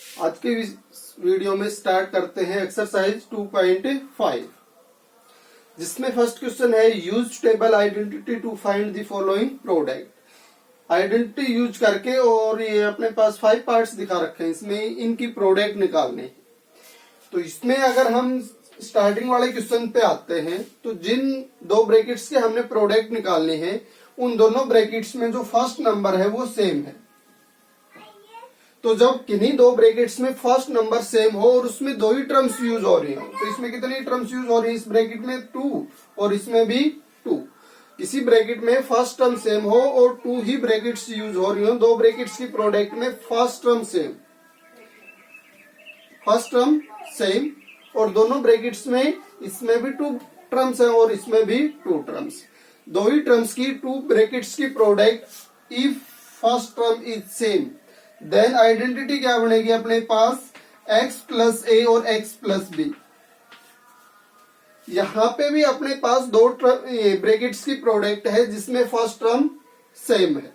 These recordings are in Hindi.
आज के वीडियो में स्टार्ट करते हैं एक्सरसाइज 2.5, जिसमें फर्स्ट क्वेश्चन है use table identity to find the following product. Identity use करके, और ये अपने पास 5 पार्ट्स दिखा रखे हैं, इसमें इनकी प्रोडक्ट निकालने हैं। तो इसमें अगर हम स्टार्टिंग वाले क्वेश्चन पे आते हैं, तो जिन दो ब्रैकेट्स के हमने प्रोडक्ट निकालने हैं, उन दोनों ब्रैकेट्स में जो फर्स्ट नंबर है वो सेम है। तो जब किन्हीं दो ब्रैकेट्स में फर्स्ट नंबर सेम हो और उसमें दो ही टर्म्स यूज हो रही हो, तो इसमें कितनी टर्म्स यूज हो रही है? इस ब्रैकेट में 2 और इसमें भी 2। किसी ब्रैकेट में फर्स्ट टर्म सेम हो और 2 ही ब्रैकेट्स यूज हो रही हो, दो ब्रैकेट्स की प्रोडक्ट में फर्स्ट टर्म सेम और दोनों ब्रैकेट्स में इसमें भी 2 टर्म्स है और इसमें भी 2 टर्म्स, दो ही टर्म्स की 2 ब्रैकेट्स की product if first term is same, then identity क्या बनेगी अपने पास? x प्लस ए और x प्लस बी। यहां पे भी अपने पास दो ब्रैकेट्स की प्रोडक्ट है जिसमें फर्स्ट टर्म सेम है।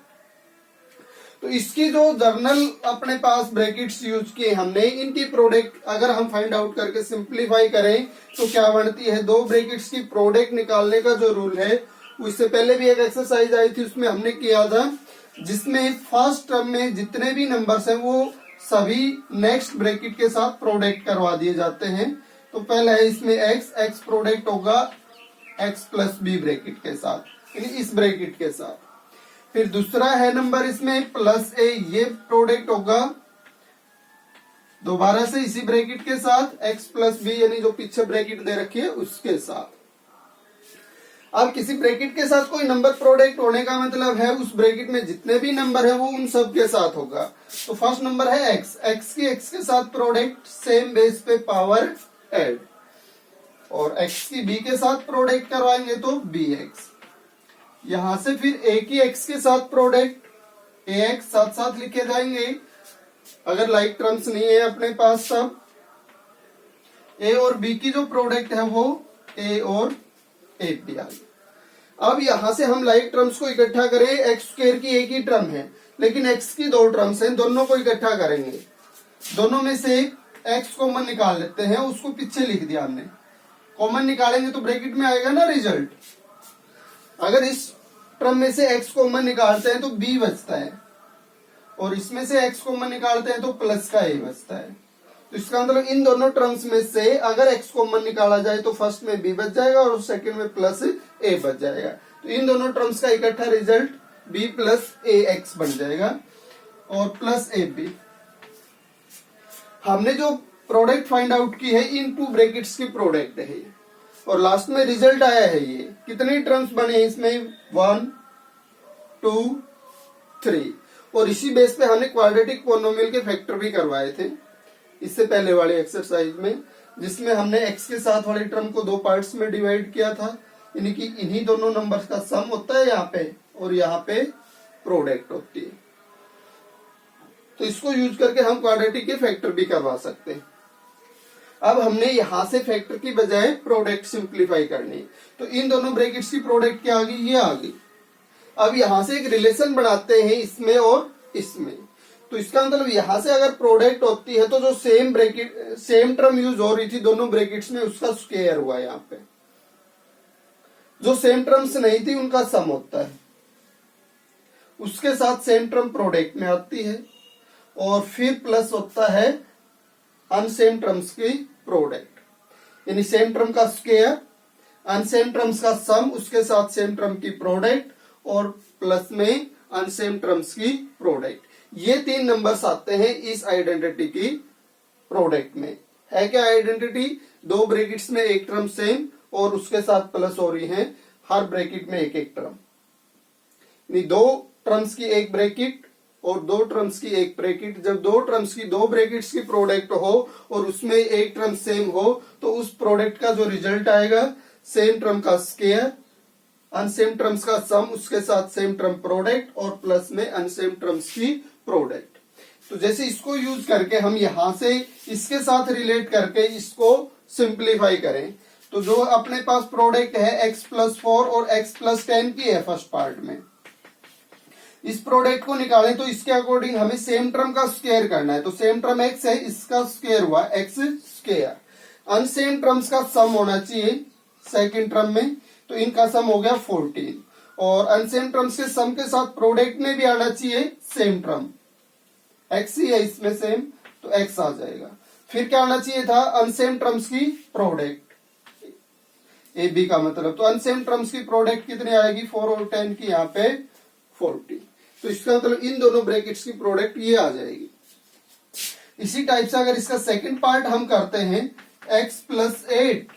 तो इसकी जो जर्नल अपने पास ब्रैकेट्स यूज किए हमने, इनकी प्रोडक्ट अगर हम फाइंड आउट करके सिंप्लीफाई करें तो क्या बनती है? दो ब्रैकेट्स की प्रोडक्ट निकालने का जो रूल है, उससे पहले भी एक एक्सरसाइज आई थी, उसमें हमने किया था, जिसमें फर्स्ट टर्म में जितने भी नंबर्स हैं वो सभी नेक्स्ट ब्रैकेट के साथ प्रोडक्ट करवा दिए जाते हैं। तो पहला है इसमें x प्रोडक्ट होगा x प्लस बी ब्रैकेट के साथ, यानी इस ब्रैकेट के साथ। फिर दूसरा है नंबर इसमें प्लस ए, ये प्रोडक्ट होगा दोबारा से इसी ब्रैकेट के साथ x प्लस बी, यानी जो पीछे ब्रैकेट दे रखी है उसके साथ। अब किसी ब्रैकेट के साथ कोई नंबर प्रोडक्ट होने का मतलब है उस ब्रैकेट में जितने भी नंबर है वो उन सब के साथ होगा। तो फर्स्ट नंबर है x की x के साथ प्रोडक्ट सेम बेस पे पावर ऐड, और x की b के साथ प्रोडक्ट करवाएंगे तो bx। यहां से फिर a की x के साथ प्रोडक्ट ax साथ साथ लिखे जाएंगे, अगर लाइक टर्म्स नहीं है अपने पास तब। a और b की जो प्रोडक्ट है वो a और एक भी आ गई। अब यहां से हम लाइक टर्म्स को इकट्ठा करें, एक्स स्क्वायर की एक ही टर्म है लेकिन एक्स की 2 टर्म्स हैं, दोनों को इकट्ठा करेंगे। दोनों में से एक्स कॉमन निकाल लेते हैं, उसको पीछे लिख दिया हमने। कॉमन निकालेंगे तो ब्रैकेट में आएगा ना रिजल्ट। अगर इस टर्म में से एक्स कॉमन निकालते हैं तो बी बचता है, और इसमें से एक्स कॉमन निकालते हैं तो प्लस का ए बचता है। तो इसका मतलब इन दोनों टर्म्स में से अगर x कॉमन निकाला जाए तो फर्स्ट में b बच जाएगा और सेकंड में प्लस a बच जाएगा। तो इन दोनों टर्म्स का इकट्ठा रिजल्ट b प्लस ax बन जाएगा और प्लस ab। हमने जो प्रोडक्ट फाइंड आउट की है इन 2 ब्रैकेट्स की प्रोडक्ट है ये, और लास्ट में रिजल्ट आया है ये। कितनी टर्म्स बने इसमें? 1 2 3, और इसी बेस पे हमने क्वाड्रेटिक पॉलिनोमियल के फैक्टर भी करवाए थे इससे पहले वाले एक्सरसाइज में, जिसमें हमने x के साथ वाली टर्म को 2 पार्ट्स में डिवाइड किया था, यानी कि इन्हीं दोनों नंबर्स का सम होता है यहाँ पे और यहाँ पे प्रोडक्ट होती है। तो इसको यूज करके हम क्वाड्रेटिक के फैक्टर भी करवा सकते हैं। अब हमने यहां से फैक्टर की बजाय प्रोडक्ट सिंप्लीफाई करनी है, तो इन दोनों ब्रैकेट्स की प्रोडक्ट क्या आ गई? ये आ गई। अब यहां से एक रिलेशन बनाते हैं इसमें और इसमें। तो इसका मतलब यहां से अगर प्रोडक्ट होती है तो जो सेम टर्म यूज हो रही थी दोनों ब्रैकेट्स में, उसका स्क्वायर हुआ यहाँ पे। जो सेम टर्म्स नहीं थी उनका सम होता है, उसके साथ सेम टर्म प्रोडक्ट में आती है, और फिर प्लस होता है अनसेम टर्म्स की प्रोडक्ट, यानी सेम टर्म का स्क्वायर, अनसेम टर्म्स का सम, उसके साथ सेम टर्म की प्रोडक्ट, और प्लस में अनसेम टर्म्स की प्रोडक्ट। ये 3 नंबर्स आते हैं इस आइडेंटिटी की प्रोडक्ट में। है क्या आइडेंटिटी? 2 ब्रैकेट्स में एक टर्म सेम और उसके साथ प्लस हो रही है हर ब्रैकेट में एक टर्म, यानी 2 टर्म्स की एक ब्रैकेट और 2 टर्म्स की एक ब्रैकेट। जब 2 टर्म्स की 2 ब्रैकेट्स की प्रोडक्ट हो और उसमें एक टर्म सेम हो, तो उस प्रोडक्ट का जो रिजल्ट आएगा, सेम टर्म का स्क्वायर, अनसेम टर्म्स का सम, उसके साथ सेम टर्म प्रोडक्ट, और प्लस में अनसेम टर्म्स की प्रोडक्ट। तो जैसे इसको यूज करके हम यहां से इसके साथ रिलेट करके इसको सिंप्लीफाई करें, तो जो अपने पास प्रोडक्ट है x प्लस 4 और x प्लस 10 की है फर्स्ट पार्ट में, इस प्रोडक्ट को निकालें तो इसके अकॉर्डिंग हमें सेम टर्म का स्क्वायर करना है। तो सेम टर्म x है, इसका स्क्वायर हुआ x स्क्वायर। अनसेम टर्म्स का सम होना चाहिए सेकंड टर्म में, तो इनका सम हो गया 14। और अनसेम टर्म्स के सम के साथ प्रोडक्ट में भी आना चाहिए सेम टर्म, x ही है इसमें सेम, तो x आ जाएगा। फिर क्या आना चाहिए था, अनसेम टर्म्स की प्रोडक्ट, ए बी का मतलब। तो अनसेम टर्म्स की प्रोडक्ट कितनी आएगी, 4 और 10 की, यहाँ पे 40। तो इसका मतलब इन दोनों ब्रैकेट्स की प्रोडक्ट ये आ जाएगी। इसी टाइप से अगर इसका सेकंड पार्ट हम करते हैं, x प्लस 8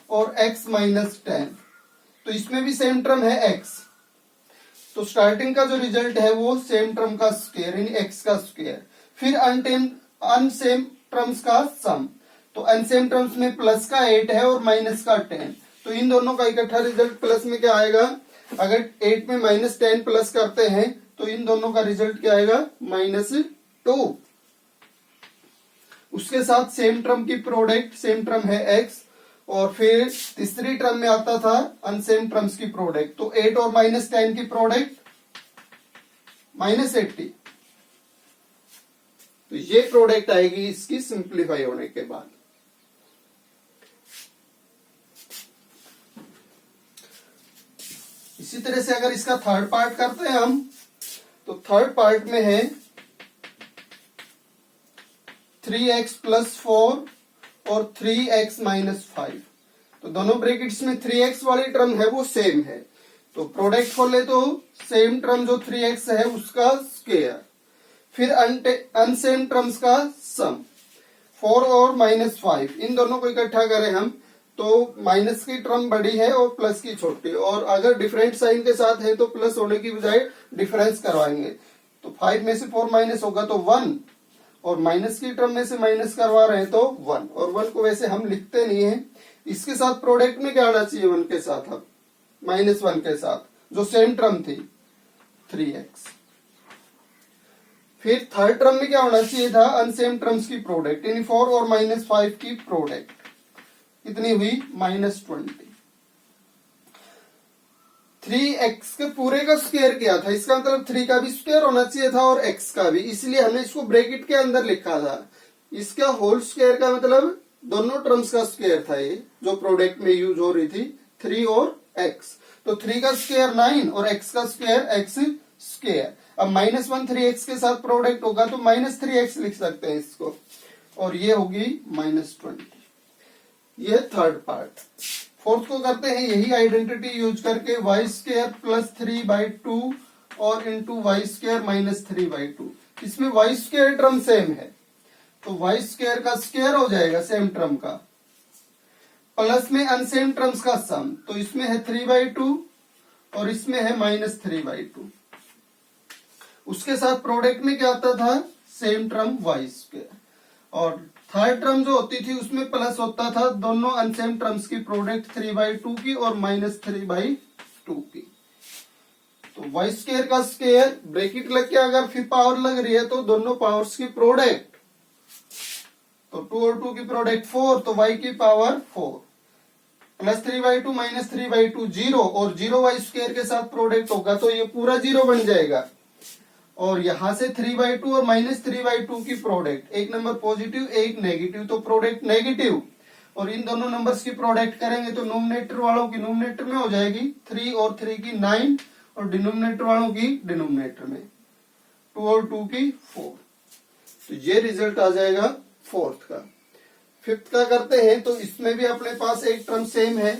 और x माइनस 10, तो इसमें भी सेम टर्म है x। तो स्टार्टिंग का जो रिजल्ट है वो सेम टर्म का स्क्वायर यानी x का स्क्वायर, फिर अनसेम टर्म्स का सम। तो अनसेम टर्म्स में प्लस का 8 है और माइनस का 10, तो इन दोनों का इकट्ठा रिजल्ट प्लस में क्या आएगा, अगर 8 में माइनस 10 प्लस करते हैं तो इन दोनों का रिजल्ट क्या आएगा, -2। उसके साथ सेम टर्म की प्रोडक्ट, सेम टर्म है x, और फिर तीसरी टर्म में आता था अनसेम टर्म्स की प्रोडक्ट। तो 8 और -10 की प्रोडक्ट -80। तो ये प्रोडक्ट आएगी इसकी सिंप्लीफाई होने के बाद। इसी तरह से अगर इसका थर्ड पार्ट करते हैं हम, तो थर्ड पार्ट में है 3x प्लस 4 और 3x माइनस 5। तो दोनों ब्रैकेट्स में 3x वाली टर्म है वो सेम है, तो प्रोडक्ट खोले तो सेम टर्म जो 3x है उसका स्क्वायर, फिर अनसेम टर्म्स का सम, 4 और -5, इन दोनों को इकट्ठा करें हम तो माइनस की टर्म बड़ी है और प्लस की छोटी, और अगर डिफरेंट साइन के साथ है तो प्लस होने की बजाय डिफरेंस करवाएंगे। तो 5 में से 4 माइनस होगा तो 1, और माइनस की टर्म में से माइनस करवा रहे हैं तो 1, और 1 को वैसे हम लिखते नहीं है। इसके साथ प्रोडक्ट में क्या आना चाहिए, 1 के साथ, अब -1 के साथ जो सेम टर्म थी 3x। फिर थर्ड टर्म में क्या होना चाहिए था, अनसेम टर्म्स की प्रोडक्ट यानी 4 और -5 की प्रोडक्ट, कितनी हुई, -20। 3x के पूरे का स्क्वायर किया था, इसका मतलब 3 का भी स्क्वायर होना चाहिए था और x का भी, इसलिए हमने इसको ब्रैकेट के अंदर लिखा था। इसका होल स्क्वायर का मतलब दोनों टर्म्स का स्क्वायर था, ये जो प्रोडक्ट में यूज हो रही थी, 3 और x। तो 3 का स्क्वायर 9 और x का स्क्वायर x स्क्वायर। अब -1 3x के साथ प्रोडक्ट होगा तो -3x लिख सकते हैं इसको, और ये होगी -20। ये थर्ड पार्ट। फोर्थ को करते हैं यही आइडेंटिटी यूज करके, y² प्लस 3/2 और इंटू y² माइनस 3/2। इसमें y² टर्म सेम है तो y² का स्क्वायर हो जाएगा सेम टर्म का, प्लस में अनसेम टर्म्स का सम, तो इसमें है 3/2 और इसमें है -3/2। उसके साथ प्रोडक्ट में क्या आता था, सेम टर्म y², और थर्ड टर्म जो होती थी उसमें प्लस होता था दोनों अनसेम टर्म्स की प्रोडक्ट 3/2 की और -3/2 की। तो y² का स्क्वायर ब्रैकेट लग के अगर फिर पावर लग रही है तो दोनों पावर्स की प्रोडक्ट, तो 2 और 2 की प्रोडक्ट 4, तो y की पावर 4, प्लस 3/2 -3/2 0, और 0 y² के साथ प्रोडक्ट होगा तो ये पूरा 0 बन जाएगा। और यहां से 3/2 और -3/2 की प्रोडक्ट, एक नंबर पॉजिटिव एक नेगेटिव, तो प्रोडक्ट नेगेटिव, और इन दोनों नंबर्स की प्रोडक्ट करेंगे तो नोमिनेटर वालों की नोमिनेटर में हो जाएगी 3 और 3 की 9, और डिनोमिनेटर वालों की डिनोमिनेटर में 2 और 2 की 4। तो ये रिजल्ट आ जाएगा फोर्थ का। फिफ्थ का करते हैं तो इसमें भी अपने पास एक टर्म सेम है,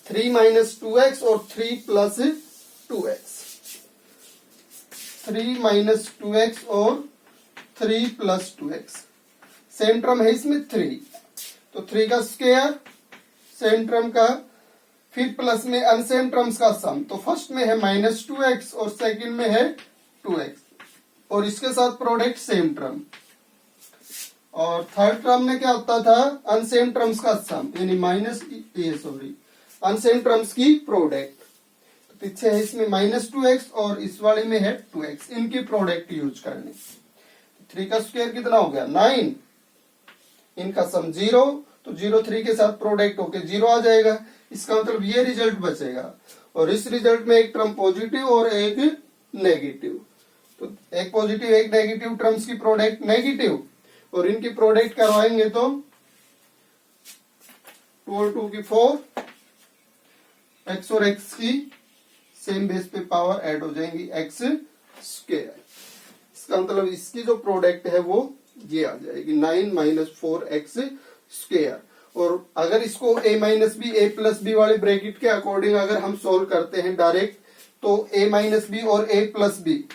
3 - 2x और 3 + 2x, 3 - 2x और 3 + 2x, सेम टर्म है इसमें 3, तो 3 का स्क्वायर सेम टर्म का, फिर प्लस में अनसेम टर्म्स का सम, तो फर्स्ट में है -2x और सेकंड में है 2x, और इसके साथ प्रोडक्ट सेम टर्म, और थर्ड टर्म में क्या होता था, अनसेम टर्म्स का सम यानी अनसेम टर्म्स की प्रोडक्ट, तो पीछे है इसमें -2x और इस वाले में है 2x, इनकी प्रोडक्ट यूज करनी। 3 का स्क्वायर कितना हो गया 9, इनका सम 0, तो 0 3 के साथ प्रोडक्ट होके 0 आ जाएगा, इसका मतलब ये रिजल्ट बचेगा। और इस रिजल्ट में एक टर्म पॉजिटिव और एक नेगेटिव, तो एक पॉजिटिव एक नेगेटिव टर्म्स की प्रोडक्ट नेगेटिव, और इनकी प्रोडक्ट करवाएंगे तो 2 और 2 की 4, x और x की सेम बेस पे पावर ऐड हो जाएंगी x स्क्वायर। इसका मतलब इसकी जो प्रोडक्ट है वो ये आ जाएगी 9 माइनस 4x स्क्वायर। और अगर इसको a minus B a plus B वाले ब्रैकेट के अकॉर्डिंग अगर हम सोल्व करते हैं डायरेक्ट, तो a माइनस बी और a प्लस बी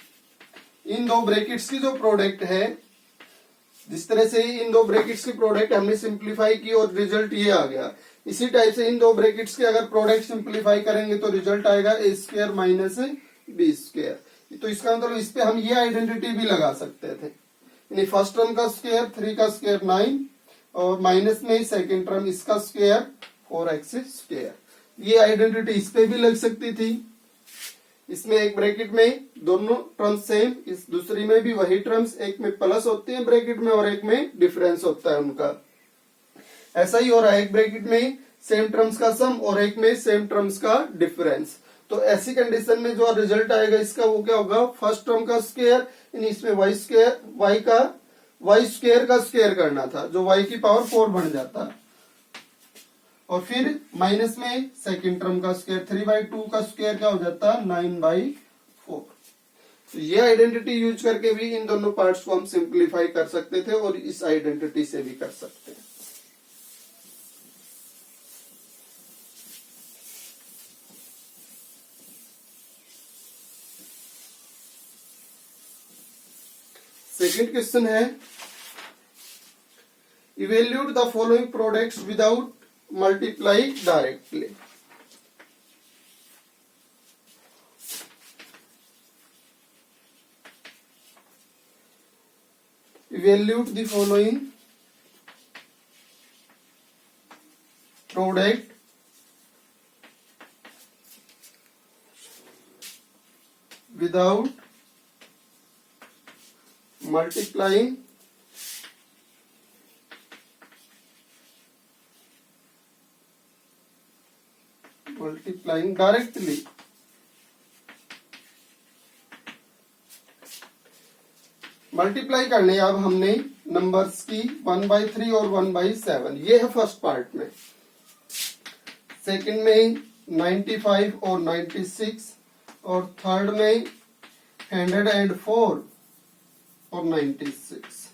इन दो ब्रैकेट्स की जो प्रोडक्ट है, जिस तरह से इन दो ब्रैकेट्स की प्रोडक्ट हमने सिंप्लीफाई की और रिजल्ट ये आ गया, इसी टाइप से इन दो ब्रैकेट्स के अगर प्रोडक्ट सिंप्लीफाई करेंगे तो रिजल्ट आएगा a square minus B square. तो इसका मतलब इस पे हम ये आइडेंटिटी भी लगा सकते थे, यानी फर्स्ट टर्म का स्क्वायर 3 का स्क्वायर 9 और माइनस में सेकंड टर्म इसका स्क्वायर 4x स्क्वायर। ये आइडेंटिटी इस पे भी लग सकती थी। इसमें एक ब्रैकेट में दोनों टर्म्स सेम, इस दूसरी में भी वही टर्म्स, एक में प्लस होते हैं ब्रैकेट में और एक में डिफरेंस होता है उनका। ऐसा ही हो रहा है, एक ब्रैकेट में सेम टर्म्स का सम और एक में सेम टर्म्स का डिफरेंस। तो ऐसी कंडीशन में जो रिजल्ट आएगा इसका वो क्या होगा, फर्स्ट टर्म का स्क्वायर, यानी इसमें y स्क्वायर का स्क्वायर करना था जो y की पावर 4 बन जाता, और फिर माइनस में सेकंड टर्म का स्क्वायर 3/2 का स्क्वायर क्या हो जाता 9/4। तो ये आइडेंटिटी यूज करके भी इन दोनों पार्ट्स को हम सिंप्लीफाई कर सकते थे और इस आइडेंटिटी से भी कर सकते हैं। सेकंड क्वेश्चन है, evaluate the following products without multiply directly. Evaluate the following product without multiplying directly। Multiply करने अब हमने नंबर्स की 1/3 और 1/7, ये है फर्स्ट पार्ट में। सेकंड में 95 और 96, और थर्ड में 104 और 96।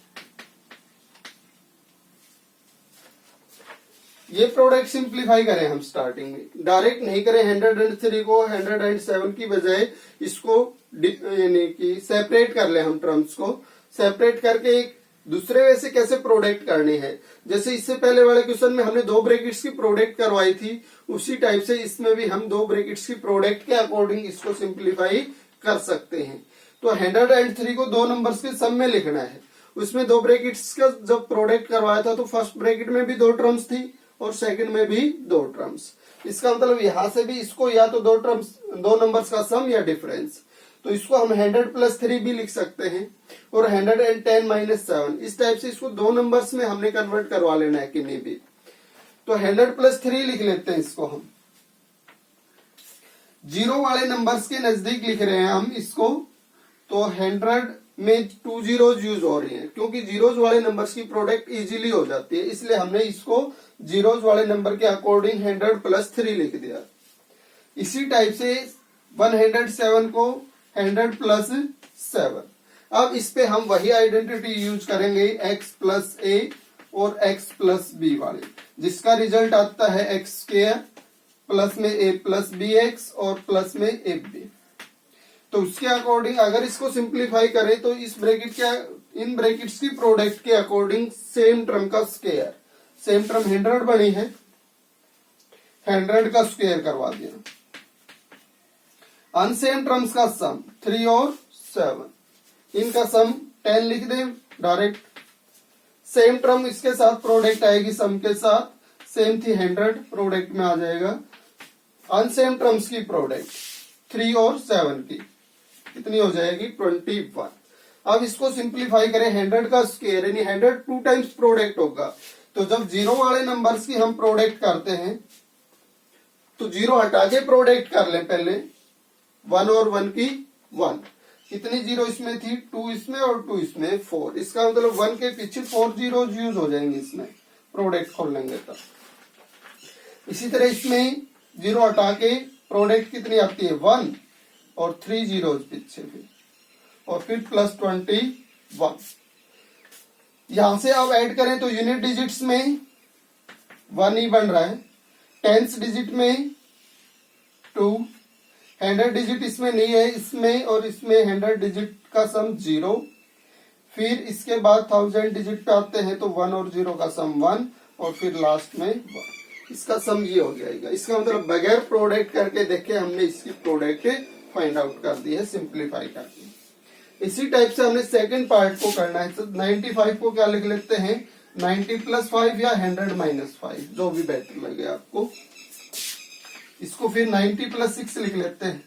ये प्रोडक्ट सिंप्लीफाई करें हम स्टार्टिंग में, डायरेक्ट नहीं करें। 103 को 107 की बजाय इसको यानी कि सेपरेट कर ले हम टर्म्स को। सेपरेट करके एक दूसरे वे से कैसे प्रोडक्ट करनी है, जैसे इससे पहले वाले क्वेश्चन में हमने दो ब्रैकेट्स की प्रोडक्ट करवाई थी, उसी टाइप से इसमें भी हम दो ब्रैकेट्स की प्रोडक्ट के अकॉर्डिंग इसको सिंप्लीफाई कर सकते हैं। तो 103 को दो नंबर्स के सम में लिखना है। उसमें दो ब्रैकेट्स का जब प्रोडक्ट करवाया था तो फर्स्ट ब्रैकेट में भी दो टर्म्स थी और सेकंड में भी दो टर्म्स। इसका मतलब यहां से भी इसको या तो दो टर्म्स दो नंबर्स का सम या डिफरेंस, तो इसको हम 100+3 भी लिख सकते हैं, और 110 - 7 इस टाइप से इसको दो नंबर्स में हमने कन्वर्ट करवा लेना है किन्हीं भी। तो 100+3 लिख लेते हैं इसको हम। जीरो वाले नंबर्स के नजदीक लिख रहे हैं हम इसको, तो 100 में 2 जीरोज यूज हो रही हैं, क्योंकि जीरोज वाले नंबर्स की प्रोडक्ट इजीली हो जाती है, इसलिए हमने इसको जीरोज वाले नंबर के अकॉर्डिंग 100+3 लिख दिया। इसी टाइप से 107 को 100+7। अब इस पे हम वही आइडेंटिटी यूज करेंगे x+a और x+b वाले, जिसका रिजल्ट आता है x स्क्वायर प्लस में a+bx और प्लस में ab। तो उसके अकॉर्डिंग अगर इसको सिंप्लीफाई करें तो इस ब्रैकेट के इन ब्रैकेट्स की प्रोडक्ट के अकॉर्डिंग सेम टर्म का स्क्वायर, सेम टर्म 100 बनी है, 100 का स्क्वायर करवा दिया। अनसेम टर्म्स का सम 3 और 7, इनका सम 10 लिख दें डायरेक्ट। सेम टर्म इसके साथ प्रोडक्ट आएगी सम के साथ, सेम थी 100 प्रोडक्ट में आ जाएगा। अनसेम टर्म्स की प्रोडक्ट 3 और 7 की कितनी हो जाएगी 21। अब इसको सिंप्लीफाई करें 100 का स्क्वायर यानी 100 2 टाइम्स प्रोडक्ट होगा। तो जब जीरो वाले नंबर्स की हम प्रोडक्ट करते हैं तो 0 हटा के प्रोडक्ट कर लें पहले। 1 और 1 की 1, कितनी 0 इसमें थी, 2 इसमें और 2 इसमें, 4। इसका मतलब 1 के पीछे 4 जीरोज यूज हो जाएंगे इसमें, प्रोडक्ट खोल लेंगे तब। इसी तरह इसमें 0 हटा के प्रोडक्ट कितनी आती है, 1 और 3 जीरोज पीछे भी, और फिर प्लस 21। यहां से आप ऐड करें तो यूनिट डिजिट्स में 1 ही बन रहा है, टेंस डिजिट में 2, 100 डिजिट इसमें नहीं है, इसमें और इसमें 100 डिजिट का सम 0। फिर इसके बाद 1000 डिजिट पे आते हैं तो 1 और 0 का सम 1, और फिर लास्ट में 1। इसका सम ये हो जाएगा। इसका मतलब बगैर प्रोडक्ट करके देखे हमने इसकी प्रोडक्ट फाइंड आउट कर दी है, सिंप्लीफाई कर दी। इसी टाइप से हमने सेकंड पार्ट को करना है। तो 95 को क्या लिख लेते हैं, 90 + 5 या 100 - 5, जो भी बेटर लगे आपको। इसको फिर 90 + 6 लिख लेते हैं।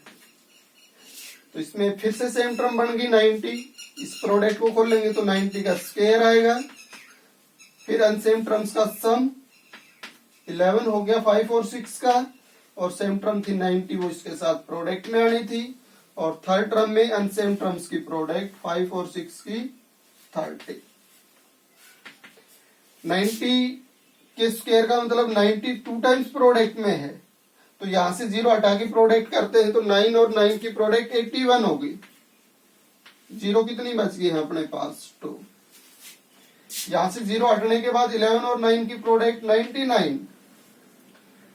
तो इसमें फिर से सेम टर्म बन गई 90। इस प्रोडक्ट को खोल लेंगे तो 90 का स्क्वायर आएगा, फिर अनसेम टर्म्स का सम 11 हो गया 5 और 6 का, और सेम टर्म थी 90, वो इसके साथ प्रोडक्ट में आनी थी। और थर्ड टर्म में अनसेम टर्म्स की प्रोडक्ट 5 और 6 की 30। 90 के स्क्वायर का मतलब 92 टाइम्स प्रोडक्ट में है, तो यहां से 0 हटा के प्रोडक्ट करते हैं तो 9 और 9 की प्रोडक्ट 81 होगी। 0 कितनी बच गई है अपने पास, 2। यहां से 0 हटने के बाद 11 और 9 की प्रोडक्ट 99,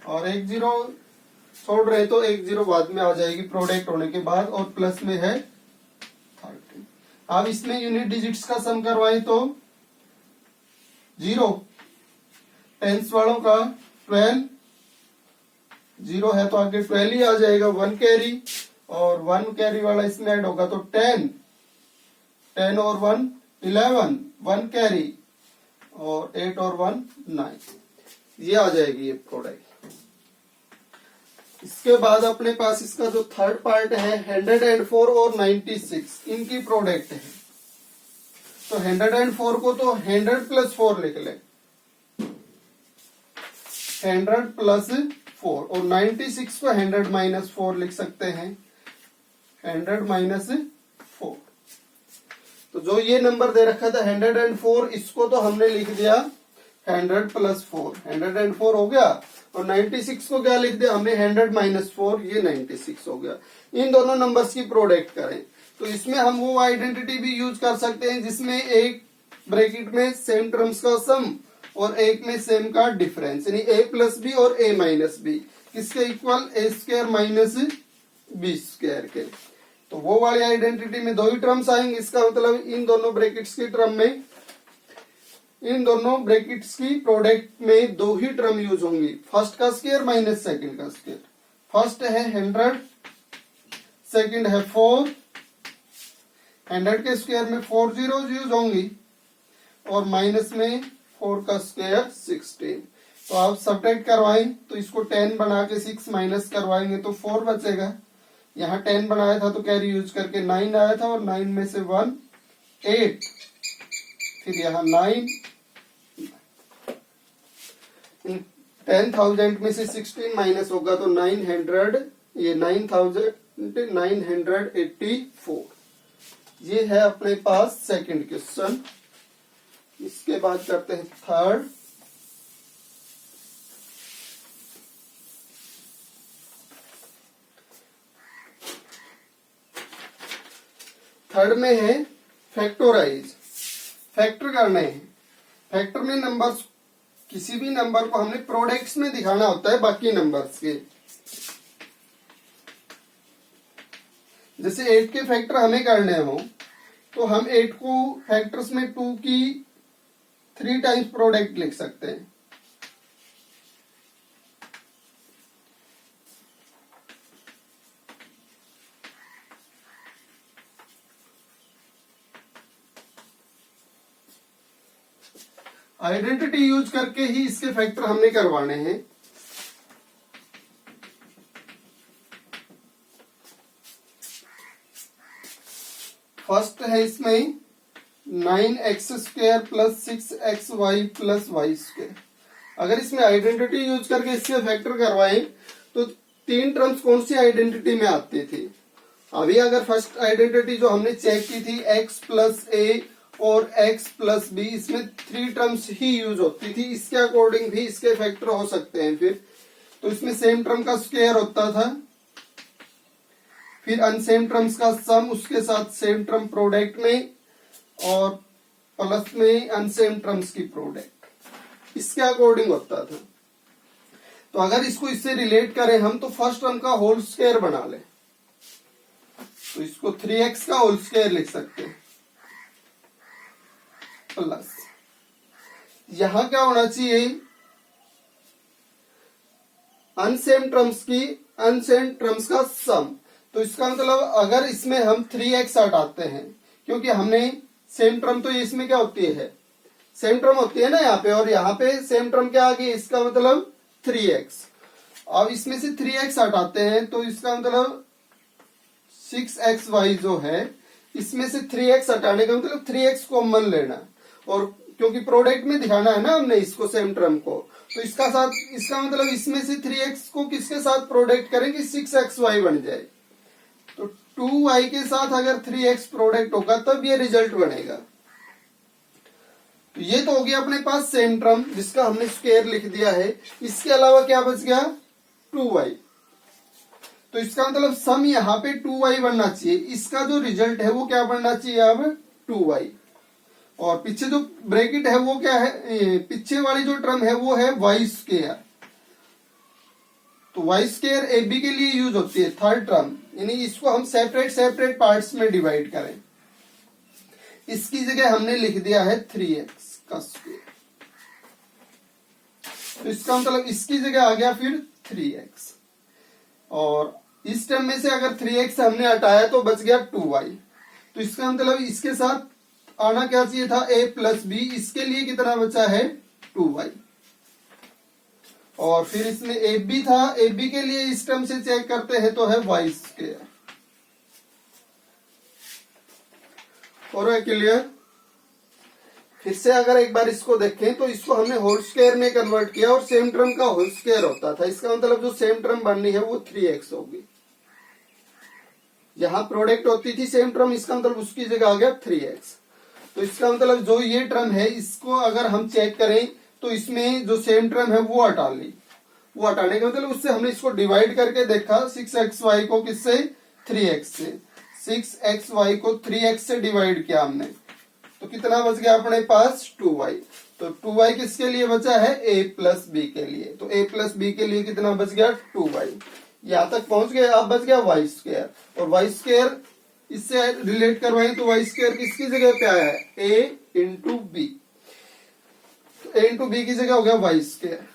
और 1 0 छोड़ रहे तो 1 0 बाद में आ जाएगी प्रोडक्ट होने के बाद, और प्लस में है 30। अब इसमें यूनिट डिजिट्स का सम करवाएं तो 0, टेंस वालों का 12, 0 है तो आगे 12 ही आ जाएगा, 1 कैरी, और 1 कैरी वाला इसमें ऐड होगा तो 10, 10 और 1 11, 1 कैरी, और 8 और 1 9। ये आ जाएगी ये प्रोडक्ट। इसके बाद अपने पास इसका जो थर्ड पार्ट है 104 और 96, इनकी प्रोडक्ट है। तो 104 को तो 100 + 4 लिख ले, 100 + 4, और 96 को 100 - 4 लिख सकते हैं, 100 - 4। तो जो ये नंबर दे रखा था 104, इसको तो हमने लिख दिया 100 + 4, 104 हो गया। और 96 को क्या लिख दिया हमने, 100 - 4, ये 96 हो गया। इन दोनों नंबर्स की प्रोडक्ट करें तो इसमें हम वो आइडेंटिटी भी यूज कर सकते हैं जिसमें एक ब्रैकेट में सेम टर्म्स का सम और एक में सेम का डिफरेंस, यानी a + b और a - b किसके इक्वल, a² - b² के। तो वो वाली आइडेंटिटी में 2 ही टर्म्स आएंगे। इसका मतलब इन दोनों ब्रैकेट्स की टर्म में, इन दोनों ब्रैकेट्स की प्रोडक्ट में 2 ही टर्म यूज होंगी, फर्स्ट का स्क्वायर - सेकंड का स्क्वायर। फर्स्ट है 100, सेकंड है 4, 100 के स्क्वायर में 4 जीरोज यूज होंगी, और माइनस में 4 का स्क्वायर 16। तो आप सब्ट्रैक्ट करवाएं तो इसको 10 बना के 6 माइनस करवाएंगे तो 4 बचेगा। यहाँ 10 बनाया था तो कैरी यूज करके 9 आया था, और 9 में से 1 8, फिर यहाँ 9, 10,000 में से 16 माइनस होगा तो 900, ये 9,984। ये है अपने पास सेकंड क्वेश्चन। इसके बाद करते हैं थर्ड। थर्ड में है फैक्टोराइज, फैक्टर करने हैं। फैक्टर में नंबर्स, किसी भी नंबर को हमने प्रोडक्ट्स में दिखाना होता है बाकी नंबर्स के। जैसे 8 के फैक्टर हमें करने हो तो हम 8 को फैक्टर्स में 2 की 3 टाइम्स प्रोडक्ट लिख सकते हैं। आइडेंटिटी यूज करके ही इसके फैक्टर हमने करवाने हैं। फर्स्ट है इसमें 9x² + 6xy + y²। अगर इसमें आइडेंटिटी यूज करके इसके फैक्टर करवाएं तो तीन टर्म्स कौन सी आइडेंटिटी में आती थी? अभी अगर फर्स्ट आइडेंटिटी जो हमने चेक की थी x प्लस ए और x प्लस बी, इसमें थ्री टर्म्स ही यूज होती थी। इसके अकॉर्डिंग भी इसके फैक्टर हो सकते हैं। फिर तो इसमें सेम टर्म का स्क्वायर होता था, फिर अनसेम टर्म्स का सम, उसके साथ सेम टर्म प्रोडक्ट में, और प्लस में अनसेम टर्म्स की प्रोडक्ट, इसके अकॉर्डिंग होता था। तो अगर इसको इससे रिलेट करें हम, तो फर्स्ट टर्म का होल स्क्वायर बना ले, तो इसको 3x का होल स्क्वायर लिख सकते हैं, प्लस यहां क्या होना चाहिए, अनसेम टर्म्स का सम। तो इसका मतलब अगर इसमें हम 3x हटाते हैं, क्योंकि हमने सेम टर्म, तो इसमें क्या होती है, सेम टर्म होती है ना यहाँ पे, और यहाँ पे सेम टर्म क्या आ गई, इसका मतलब 3x। अब इसमें से 3x हटाते हैं तो इसका मतलब 6xy जो है, इसमें से 3x हटाने का मतलब 3x कॉमन लेना, और क्योंकि प्रोडक्ट में दिखाना है ना हमने इसको सेम टर्म को, तो इसका मतलब इसमें से 3x को किसके साथ प्रोडक्ट करेंगे, 6xy बन जाए। तो 2y के साथ अगर 3x प्रोडक्ट होगा तब ये रिजल्ट बनेगा। तो ये तो हो गया अपने पास सेम टर्म, जिसका हमने स्क्वायर लिख दिया है। इसके अलावा क्या बच गया, 2y। तो इसका मतलब सम यहाँ पे 2y बनना चाहिए, इसका जो रिजल्ट है वो क्या बनना चाहिए अब, 2y। और पीछे जो ब्रैकेट है वो क्या है, पीछे वाली जो टर्म है वो है y स्क्वायर। तो y स्क्वायर ए बी के लिए यूज होती है, थर्ड टर्म, यानी इसको हम सेपरेट पार्ट्स में डिवाइड करें, इसकी जगह हमने लिख दिया है 3x का स्क्वायर। तो इसका मतलब इसकी जगह आ गया फिर 3x, और इस टर्म में से अगर 3x हमने हटाया तो बच गया 2y। तो इसका मतलब इसके साथ आना क्या चाहिए था, a प्लस बी, इसके लिए कितना बचा है, 2y। और फिर इसमें ए बी था, ए बी के लिए इस टर्म से चेक करते हैं तो है y स्क्वायर। और है क्लियर? फिर से अगर एक बार इसको देखें तो इसको हमने होल स्क्वायर में कन्वर्ट किया, और सेम टर्म का होल स्क्वायर होता था, इसका मतलब जो सेम टर्म बननी है वो 3x होगी। यहां प्रोडक्ट होती थी सेम टर्म, इसका मतलब उसकी जगह आ गया 3x। तो इसका मतलब जो ये टर्म है, इसको अगर हम चेक करें तो इसमें जो सेम टर्म है वो हटा ली, वो हटाने का मतलब उससे हमने इसको डिवाइड करके देखा, 6xy को किससे, 3x से। 6xy को 3x से डिवाइड किया हमने, तो कितना बच गया अपने पास, 2y। तो 2y किसके लिए बचा है, a प्लस बी के लिए। तो a प्लस बी के लिए कितना बच गया, 2y। यहां तक पहुंच गए, अब बच गया y स्क्वायर, और y स्क्वायर इससे रिलेट करवाएं तो y स्क्वायर किसकी जगह पे आया है, a इंटू बी। तो a इंटू बी की जगह हो गया y स्क्वायर।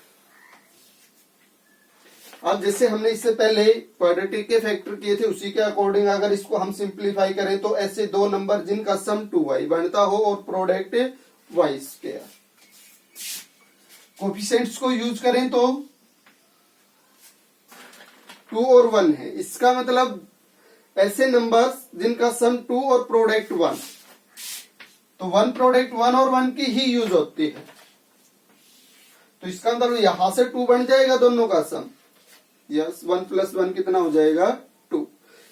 अब जैसे हमने इससे पहले क्वाड्रेटिक के फैक्टर किए थे, उसी के अकॉर्डिंग अगर इसको हम सिंप्लीफाई करें तो ऐसे दो नंबर जिनका सम 2y बनता हो और प्रोडक्ट y स्क्वायर। कोफिशिएंट्स को यूज करें तो 2 और 1 है, इसका मतलब ऐसे नंबर्स जिनका सम 2 और प्रोडक्ट 1, तो 1 प्रोडक्ट 1 और 1 की ही यूज होती है। तो इसका मतलब यहां से 2 बन जाएगा दोनों का सम, यस, 1 प्लस 1 कितना हो जाएगा, 2।